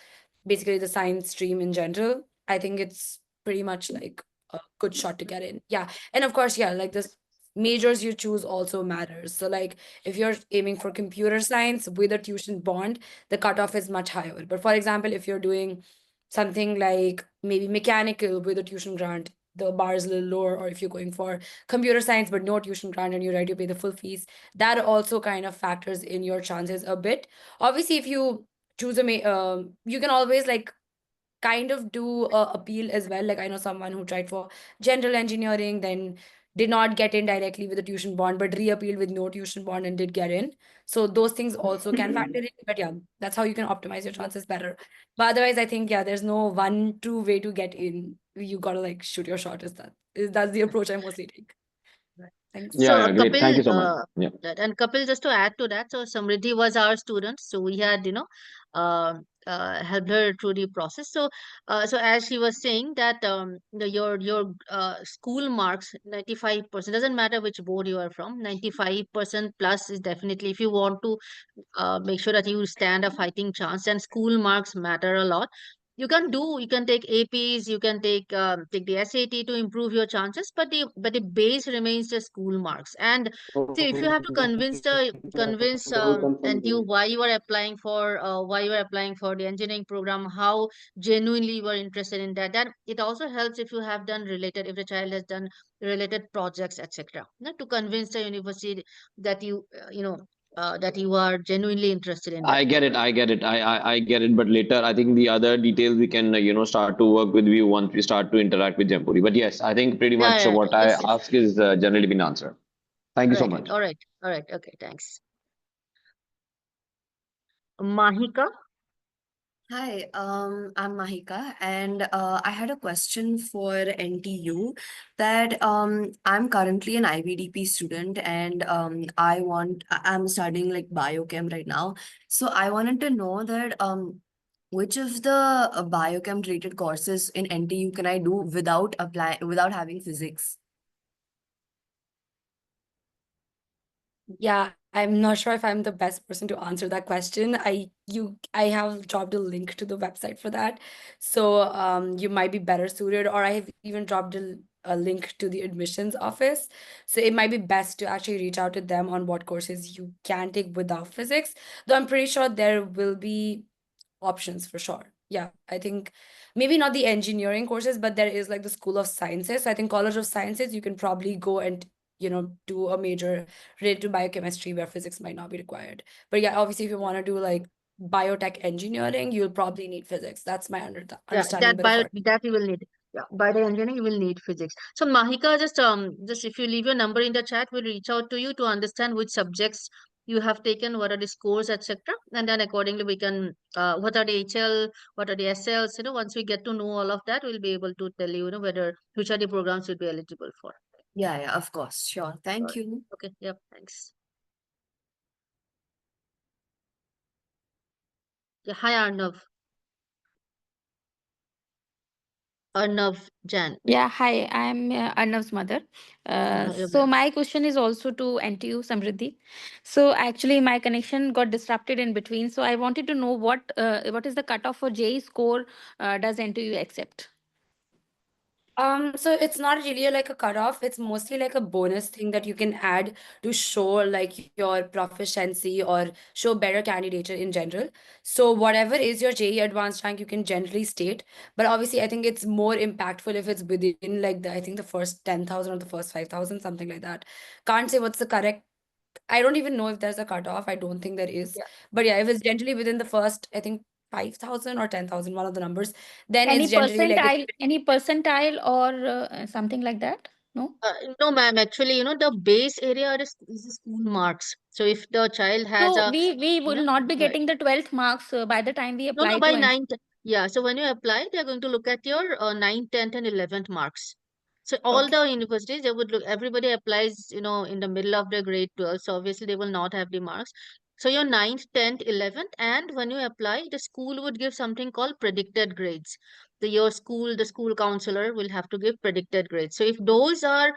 basically the science stream in general, I think it's pretty much like a good shot to get in. Yeah. And of course, yeah, like this majors you choose also matters. So like if you're aiming for computer science with a tuition bond, the cutoff is much higher. But for example, if you're doing something like maybe mechanical with a tuition grant, the bar is a little lower. Or if you're going for computer science but no tuition grant and you're ready to pay the full fees, that also kind of factors in your chances a bit. Obviously, if you choose you can always like kind of do a appeal as well. Like I know someone who tried for general engineering, then did not get in directly with a tuition bond, but reappealed with no tuition bond and did get in. So those things also can factor in. But yeah, that's how you can optimize your chances better. But otherwise, I think yeah, there's no one true way to get in. You gotta like shoot your shot. That's the approach I mostly take. Thanks. Yeah, So yeah, great. Thank Kapil, you so much. Yeah. and Kapil, just to add to that, so Samriddhi was our student, so we had, helped her through the process. So, so as she was saying that your school marks 95% doesn't matter which board you are from. 95% plus is definitely, if you want to make sure that you stand a fighting chance, and school marks matter a lot. You can take APs, you can take the SAT to improve your chances, but the base remains the school marks. And see, if you have to convince NTU why you are applying for the engineering program, how genuinely you are interested in that, then it also helps if you have done related, if the child has done related projects, etc., to convince the university that that you are genuinely interested in that I get it. program. I get it. I get it. But later, I think the other details we can, start to work with you once we start to interact with Jamboree. But yes, I think pretty Yeah, much yeah, what I yes, yes. ask is generally been answered. Thank you so Right. much. All right. All right. Okay. Thanks. Mahika. Hi, I'm Mahika, and I had a question for NTU that I'm currently an IVDP student, and I'm studying like biochem right now. So I wanted to know that which of the biochem related courses in NTU can I do without having physics? Yeah, I'm not sure if I'm the best person to answer that question. I have dropped a link to the website for that. So you might be better suited, or I have even dropped a link to the admissions office. So it might be best to actually reach out to them on what courses you can take without physics. Though I'm pretty sure there will be options for sure. Yeah, I think maybe not the engineering courses, but there is like the School of Sciences. So I think College of Sciences, you can probably go and do a major related to biochemistry where physics might not be required. But yeah, obviously if you want to do like biotech engineering, you'll probably need physics. That's my Yeah, understanding by the course. that you will need. Yeah, by the engineering you will need physics. So Mahika, just if you leave your number in the chat, we'll reach out to you to understand which subjects you have taken, what are the scores, etc. And then accordingly we can what are the HL, what are the SLs, once we get to know all of that, we'll be able to tell you, whether which are the programs you'll be eligible for. Yeah, of course. Sure. Thank Sure. you. Okay, yep, thanks. Yeah, hi Arnav. Arnav Jan. Yeah, hi, I'm Arnav's mother. Hi, So my question is also to NTU Samriddhi. So actually, my connection got disrupted in between. So I wanted to know what is the cutoff for JEE score does NTU accept? So it's not really like a cutoff. It's mostly like a bonus thing that you can add to show like your proficiency or show better candidature in general. So whatever is your JEE advanced rank, you can generally state. But obviously, I think it's more impactful if it's within like I think the first 10,000 or the first 5,000, something like that. Can't say what's the correct. I don't even know if there's a cutoff. I don't think there is. Yeah. But yeah, if it's generally within the first, I think 5,000 or 10,000, one of the numbers, then Any it's generally like percentile or something like that? No? No, ma'am. Actually, the base area is the school marks. So if the child has So a, we yeah, will not be right. getting the 12th marks by the time we No, apply by to NTU. ninth. Yeah. So when you apply, they're going to look at your 9th, 10th, and 11th marks. So all Okay. the universities, they would look, everybody applies, in the middle of the grade 12. So obviously they will not have the marks. So your 9th, 10th, 11th, and when you apply, the school would give something called predicted grades. The school counselor will have to give predicted grades. So if those are,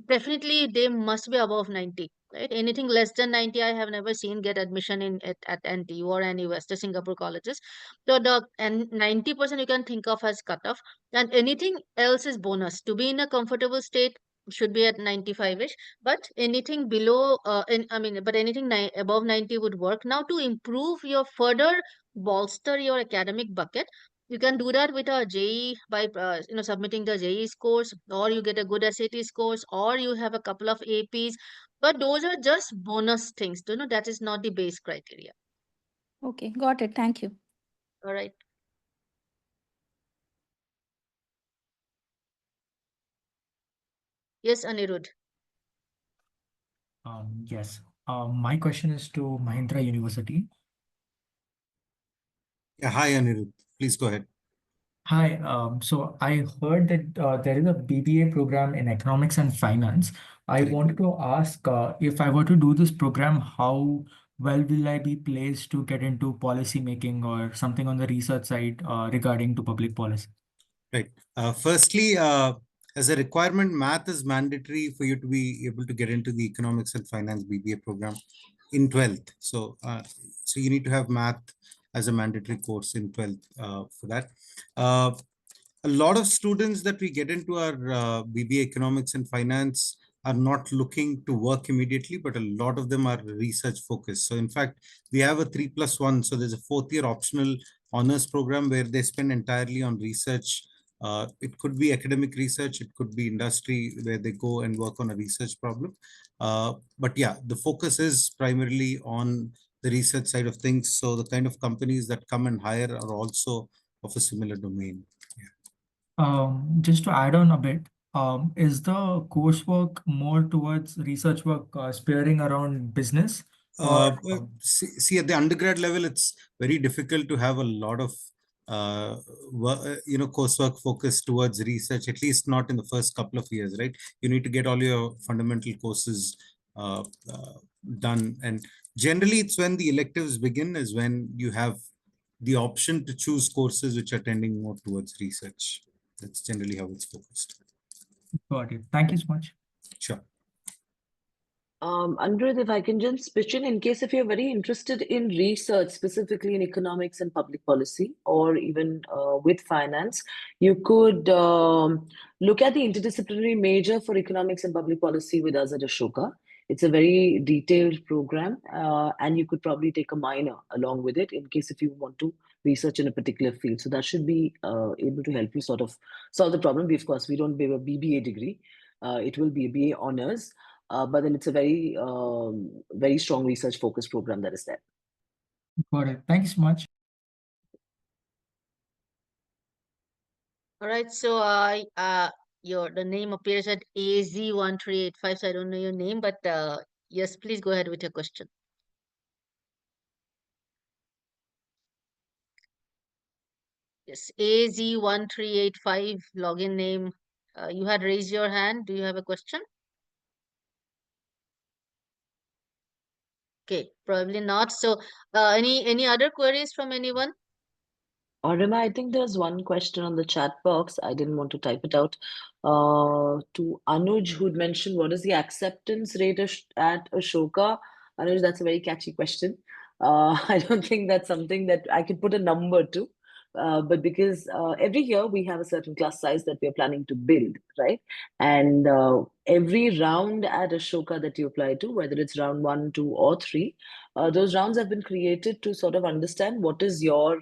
definitely they must be above 90, right? Anything less than 90, I have never seen get admission at NTU or any West Singapore colleges. So and 90% you can think of as cutoff, and anything else is bonus. To be in a comfortable state should be at 95ish, but anything below, but anything above 90 would work. Now, to improve your further bolster your academic bucket, you can do that with a JE by submitting the JE scores, or you get a good SAT scores, or you have a couple of APs. But those are just bonus things. That is not the base criteria. Okay, got it. Thank you. All right. Yes, Anirudh. Yes. My question is to Mahindra University. Yeah, hi, Anirudh. Please go ahead. Hi. So I heard that there is a BBA program in economics and finance. I Correct. wanted to ask if I were to do this program, how well will I be placed to get into policy making or something on the research side regarding to public policy? Right. Firstly, as a requirement, math is mandatory for you to be able to get into the economics and finance BBA program in 12th. So you need to have math as a mandatory course in 12th for that. A lot of students that we get into our BBA economics and finance are not looking to work immediately, but a lot of them are research focused. So in fact, we have a 3+1. So there's a 4th-year optional honors program where they spend entirely on research. It could be academic research, it could be industry where they go and work on a research problem. But yeah, the focus is primarily on the research side of things. So the kind of companies that come and hire are also of a similar domain. Just to add on a bit, is the coursework more towards research work spearing around business or See, at the undergrad level, it's very difficult to have a lot of coursework focused towards research, at least not in the first couple of years, right? You need to get all your fundamental courses uh, uh, done. And generally, it's when the electives begin is when you have the option to choose courses which are tending more towards research. That's generally how it's focused. got it? Thank you so much. Sure. Anirudh, if I can just pitch in case if you're very interested in research, specifically in economics and public policy, or even with finance, you could look at the interdisciplinary major for economics and public policy with us at Ashoka. It's a very detailed program, and you could probably take a minor along with it in case if you want to research in a particular field. So that should be able to help you sort of solve the problem. Of course, we don't give a BBA degree. It will be a BA honors. But then it's a very strong research focused program that is there. Got it. Thank you so much. All right. So the name appears at AZ1385. So I don't know your name, but yes, please go ahead with your question. Yes, AZ1385 login name. You had raised your hand. Do you have a question? Okay, probably not. So, any other queries from anyone? Rima, I think there's one question on the chat box. I didn't want to type it out. To Anuj, who'd mentioned what is the acceptance rate at Ashoka? Anuj, that's a very catchy question. I don't think that's something that I could put a number to. But because every year we have a certain class size that we are planning to build, right? And every round at Ashoka that you apply to, whether it's round 1, 2, or 3, those rounds have been created to sort of understand what is your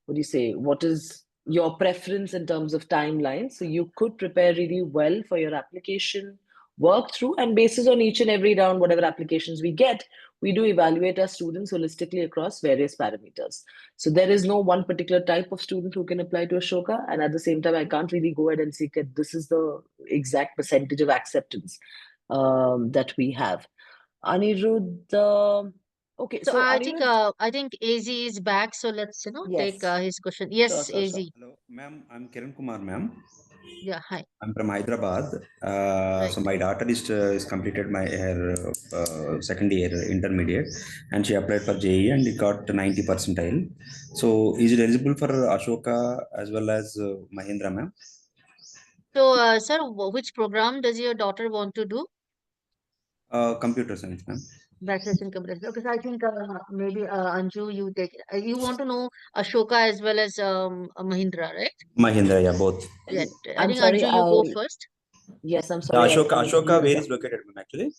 what do you say, what is your preference in terms of timeline. So you could prepare really well for your application, work through, and basis on each and every round, whatever applications we get, we do evaluate our students holistically across various parameters. So there is no one particular type of student who can apply to Ashoka. And at the same time, I can't really go ahead and say that this is the exact percentage of acceptance that we have. Anirudh, okay, So so Anirudh, I think AZ is back. So let's take yes, his question. sure, Yes, sure, AZ. sure. Hello, ma'am. I'm Kiran Kumar, ma'am. Yeah, hi. I'm from Hyderabad. Right. So my daughter is completed my her second year intermediate, and she applied for JE and it got 90 percentile. So is it eligible for Ashoka as well as Mahindra, ma'am? So, sir, which program does your daughter want to do? Computer science, ma'am. Bachelor's in computer science. Okay, so I think maybe Anju, you take. You want to know Ashoka as well as Mahindra, right? Mahindra, yeah, both. Yeah. I I'm think sorry, Anju, you go first. yes, I'm The sorry, I couldn't Ashoka, hear where that. is located, ma'am, actually?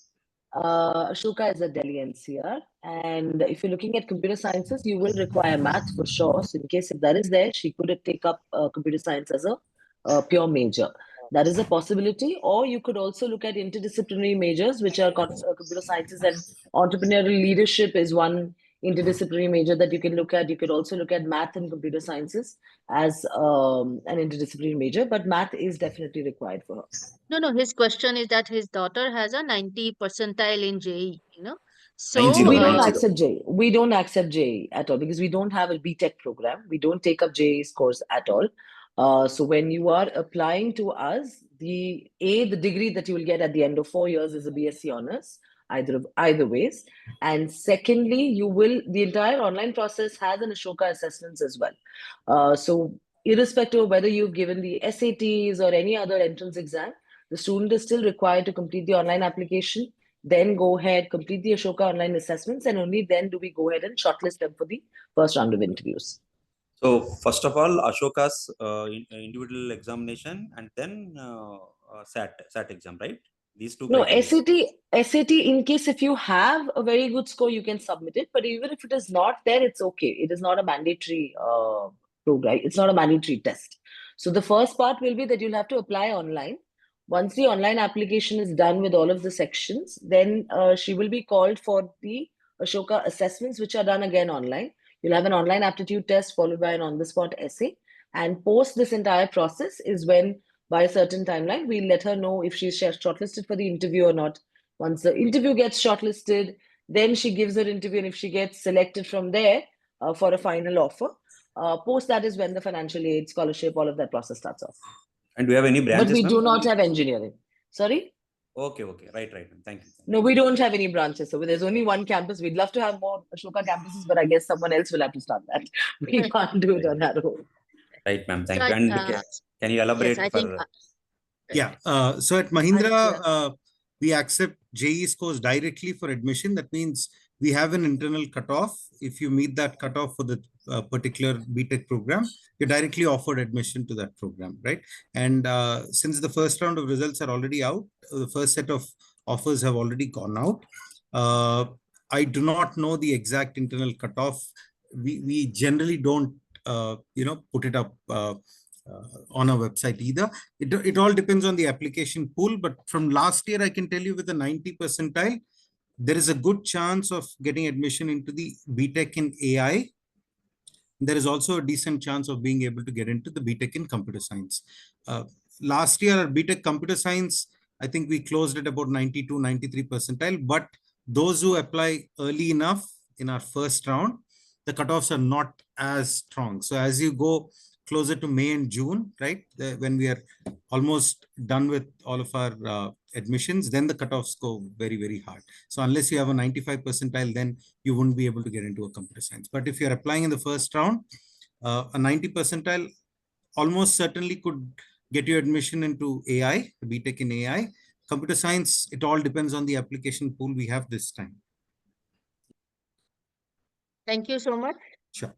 Ashoka is a Delhi NCR, and if you're looking at computer sciences, you will require math for sure. So, in case if that is there, she could take up computer science as a pure major. That is a possibility, or you could also look at interdisciplinary majors, which are computer sciences and entrepreneurial leadership is one interdisciplinary major that you can look at. You could also look at math and computer sciences as an interdisciplinary major, but math is definitely required for her. No, his question is that his daughter has a 90 percentile in JE. So, 90, We don't 90. accept JE. We don't accept JE at all because we don't have a BTech program. We don't take up JE scores at all. So when you are applying to us, the degree that you will get at the end of 4 years is a BSc honors, either ways. And secondly, the entire online process has an Ashoka assessments as well. So irrespective of whether you've given the SATs or any other entrance exam, the student is still required to complete the online application, then go ahead, complete the Ashoka online assessments, and only then do we go ahead and shortlist them for the first round of interviews. So first of all, Ashoka's individual examination and then SAT exam, right? These two No, criteria. SAT, in case if you have a very good score, you can submit it. But even if it is not there, it's okay. It is not a mandatory program. It's not a mandatory test. So the first part will be that you'll have to apply online. Once the online application is done with all of the sections, then she will be called for the Ashoka assessments, which are done again online. You'll have an online aptitude test followed by an on-the-spot essay. And post this entire process is when by a certain timeline, we'll let her know if she's shortlisted for the interview or not. Once the interview gets shortlisted, then she gives her interview, and if she gets selected from there for a final offer, post that is when the financial aid, scholarship, all of that process starts off. And do you have any But branches, we ma'am? do not have engineering. Sorry? Okay, right. Thank you. No, we don't have any branches. So there's only one campus. We'd love to have more Ashoka campuses, but I guess someone else will have to start that. We can't do it on our own. Right, ma'am. So Thank you. And can you elaborate yes, I think. for? Yeah. So at Mahindra, we accept JE scores directly for admission. That means we have an internal cutoff. If you meet that cutoff for the particular BTech program, you're directly offered admission to that program, right? And since the first round of results are already out, the first set of offers have already gone out. I do not know the exact internal cutoff. We generally don't, put it up on our website either. It all depends on the application pool. But from last year, I can tell you with a 90 percentile, there is a good chance of getting admission into the BTech in AI. There is also a decent chance of being able to get into the BTech in computer science. Last year, our BTech computer science, I think we closed at about 92, 93 percentile. But those who apply early enough in our first round, the cutoffs are not as strong. So as you go closer to May and June, right? When we are almost done with all of our admissions, then the cutoffs go very, very hard. So unless you have a 95 percentile, then you wouldn't be able to get into a computer science. But if you're applying in the first round, a 90 percentile almost certainly could get you admission into AI, BTech in AI. Computer science, it all depends on the application pool we have this time. Thank you so much. Sure.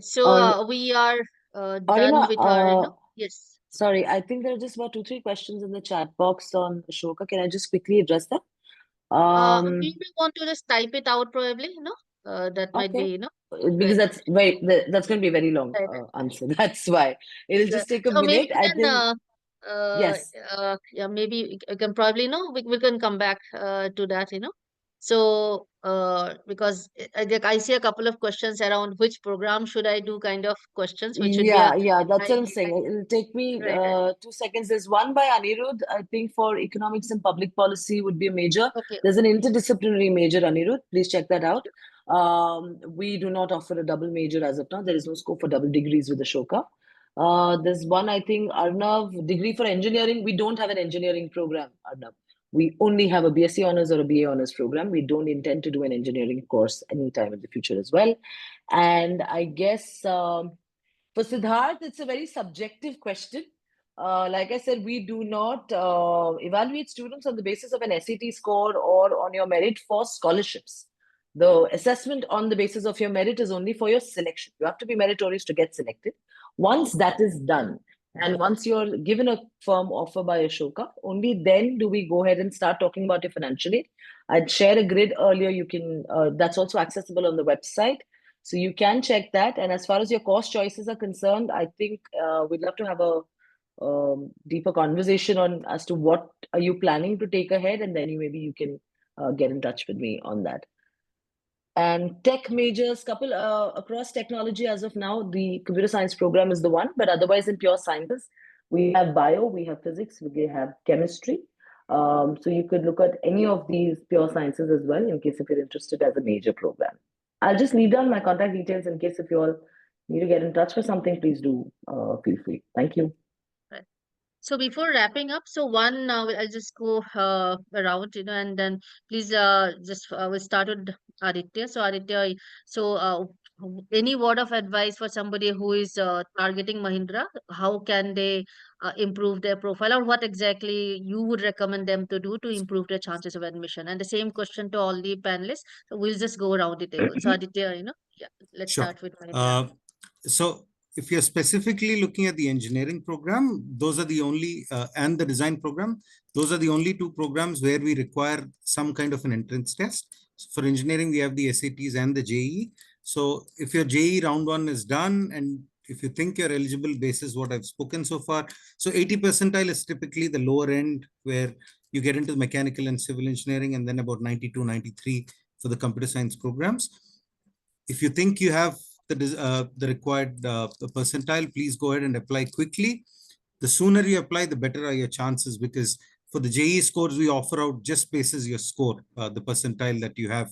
So we are done with our, yes. Sorry, I think there are just about 2-3 questions in the chat box on Ashoka. Can I just quickly address them? We may want to just type it out probably, that might be, Because that's that's going to be a very long answer. That's why it'll just take a so maybe minute. I we can, think yes. Yeah, maybe we can probably, we can come back to that, So, because I see a couple of questions around which program should I do kind of questions, which should be a Yeah, that's what I'm saying. It'll take me right. 2 seconds. There's one by Anirudh. I think for economics and public policy would be a major. Okay. There's an interdisciplinary major, Anirudh. Please check that out. We do not offer a double major as of now. There is no scope for double degrees with Ashoka. There's one, I think, Arnav, degree for engineering. We don't have an engineering program, Arnav. We only have a BSc Honors or a BA Honors program. We don't intend to do an engineering course anytime in the future as well. And I guess for Siddharth, it's a very subjective question. Like I said, we do not evaluate students on the basis of an SAT score or on your merit for scholarships. The assessment on the basis of your merit is only for your selection. You have to be meritorious to get selected. Once that is done, and once you're given a firm offer by Ashoka, only then do we go ahead and start talking about your financial aid. I'd share a grid earlier. You can, that's also accessible on the website. So you can check that. And as far as your course choices are concerned, I think we'd love to have a deeper conversation on as to what are you planning to take ahead, and then maybe you can get in touch with me on that. And tech majors, couple across technology as of now, the computer science program is the one, but otherwise in pure sciences, we have bio, we have physics, we have chemistry. So you could look at any of these pure sciences as well in case if you're interested as a major program. I'll just leave down my contact details in case if you all need to get in touch for something, please do feel free. Thank you. Right. So before wrapping up, so one, I'll just go around, and then please just we'll start with Aditya. So Aditya, so any word of advice for somebody who is targeting Mahindra? How can they improve their profile, or what exactly you would recommend them to do to improve their chances of admission? And the same question to all the panelists. So we'll just go around the table. So Aditya, yeah, let's Sure. start with Mahindra. So if you're specifically looking at the engineering program, those are the only, and the design program, those are the only two programs where we require some kind of an entrance test. So for engineering, we have the SATs and the JEE. So if your JEE round 1 is done, and if you think you're eligible basis what I've spoken so far, so 80 percentile is typically the lower end where you get into mechanical and civil engineering, and then about 92, 93 for the computer science programs. If you think you have the required percentile, please go ahead and apply quickly. The sooner you apply, the better are your chances, because for the JEE scores, we offer out just basis your score, the percentile that you have.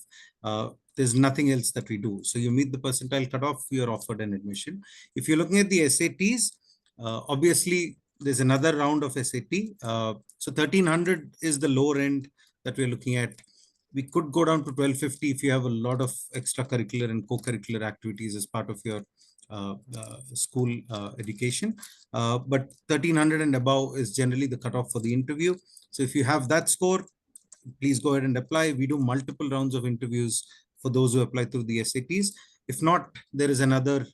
There's nothing else that we do. So you meet the percentile cutoff, you're offered an admission. If you're looking at the SATs, obviously there's another round of SAT. So 1300 is the lower end that we're looking at. We could go down to 1250 if you have a lot of extracurricular and co-curricular activities as part of your school education. But 1300 and above is generally the cutoff for the interview. So if you have that score, please go ahead and apply. We do multiple rounds of interviews for those who apply through the SATs. If not, there is another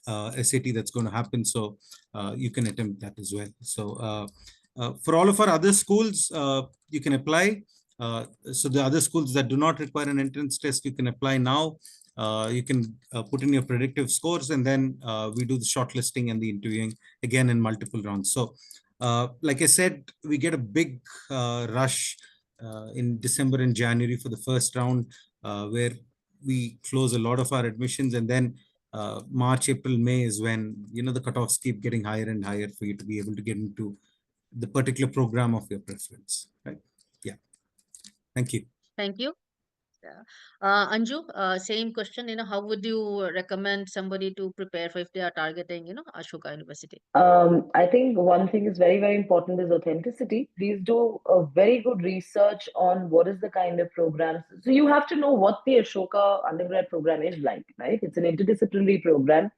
SAT that's going to happen. So you can attempt that as well. So for all of our other schools, you can apply. So the other schools that do not require an entrance test, you can apply now. You can put in your predictive scores, and then we do the shortlisting and the interviewing again in multiple rounds. So like I said, we get a big rush in December and January for the first round, where we close a lot of our admissions, and then March, April, May is when the cutoffs keep getting higher and higher for you to be able to get into the particular program of your preference, right? Yeah. Thank you. Thank you. Yeah. Anju, same question, how would you recommend somebody to prepare for if they are targeting, Ashoka University? I think one thing is very, very important is authenticity. Please do a very good research on what is the kind of programs. So you have to know what the Ashoka undergrad program is like, right? It's an interdisciplinary program.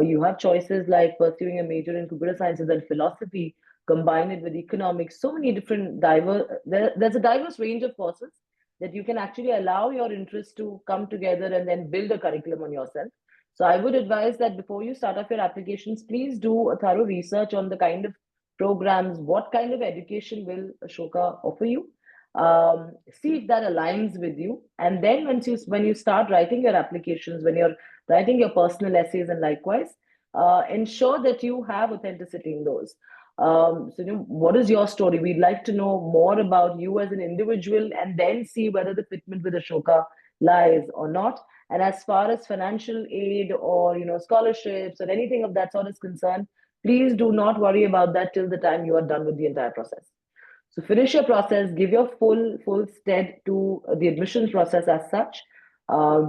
You have choices like pursuing a major in computer sciences and philosophy, combine it with economics. So many different there's a diverse range of courses that you can actually allow your interests to come together and then build a curriculum on yourself. So I would advise that before you start off your applications, please do a thorough research on the kind of programs, what kind of education will Ashoka offer you. See if that aligns with you. And then when you start writing your applications, when you're writing your personal essays and likewise, ensure that you have authenticity in those. What is your story? We'd like to know more about you as an individual and then see whether the fitment with Ashoka lies or not. And as far as financial aid or scholarships or anything of that sort is concerned, please do not worry about that till the time you are done with the entire process. So finish your process, give your full stead to the admissions process as such.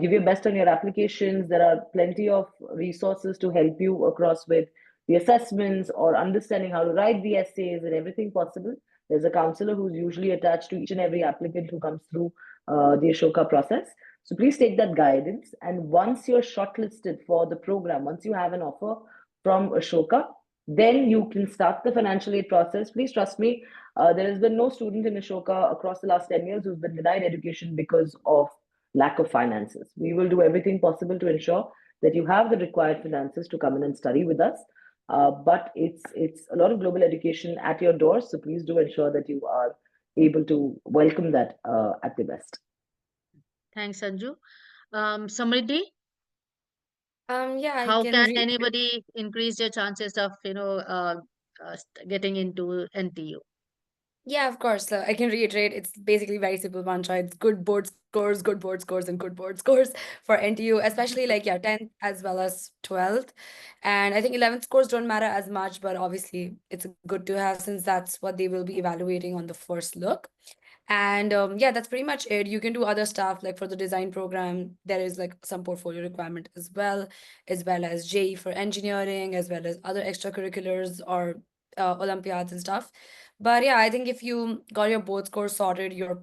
Give your best on your applications. There are plenty of resources to help you across with the assessments or understanding how to write the essays and everything possible. There's a counselor who's usually attached to each and every applicant who comes through the Ashoka process. So please take that guidance. And once you're shortlisted for the program, once you have an offer from Ashoka, then you can start the financial aid process. Please trust me, there has been no student in Ashoka across the last 10 years who's been denied education because of lack of finances. We will do everything possible to ensure that you have the required finances to come in and study with us. But it's a lot of global education at your doors, so please do ensure that you are able to welcome that at the best. Thanks, Anju. Samriddhi, Yeah, I how can can read. anybody increase their chances of, getting into NTU? Yeah, of course. So I can reiterate, it's basically very simple, Mancha. It's good board scores, good board scores, and good board scores for NTU, especially like, yeah, 10th as well as 12th. And I think 11th scores don't matter as much, but obviously it's good to have since that's what they will be evaluating on the first look. And yeah, that's pretty much it. You can do other stuff like for the design program, there is like some portfolio requirement as well as JE for engineering, as well as other extracurriculars or Olympiads and stuff. But yeah, I think if you got your board score sorted, you're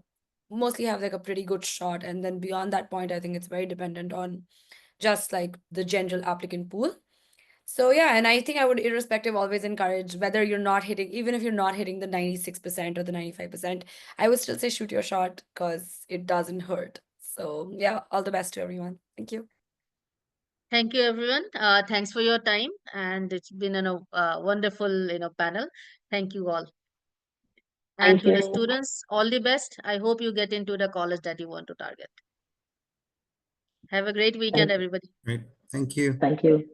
mostly have like a pretty good shot. And then beyond that point, I think it's very dependent on just like the general applicant pool. So yeah, and I think I would irrespective always encourage whether you're not hitting, even if you're not hitting the 96% or the 95%, I would still say shoot your shot because it doesn't hurt. So yeah, all the best to everyone. Thank you. Thank you, everyone. Thanks for your time, and it's been a wonderful, panel. Thank you all. And Thank to the you. students, all the best. I hope you get into the college that you want to target. Have a great weekend, Thank, everybody. Right. Thank you. thank you.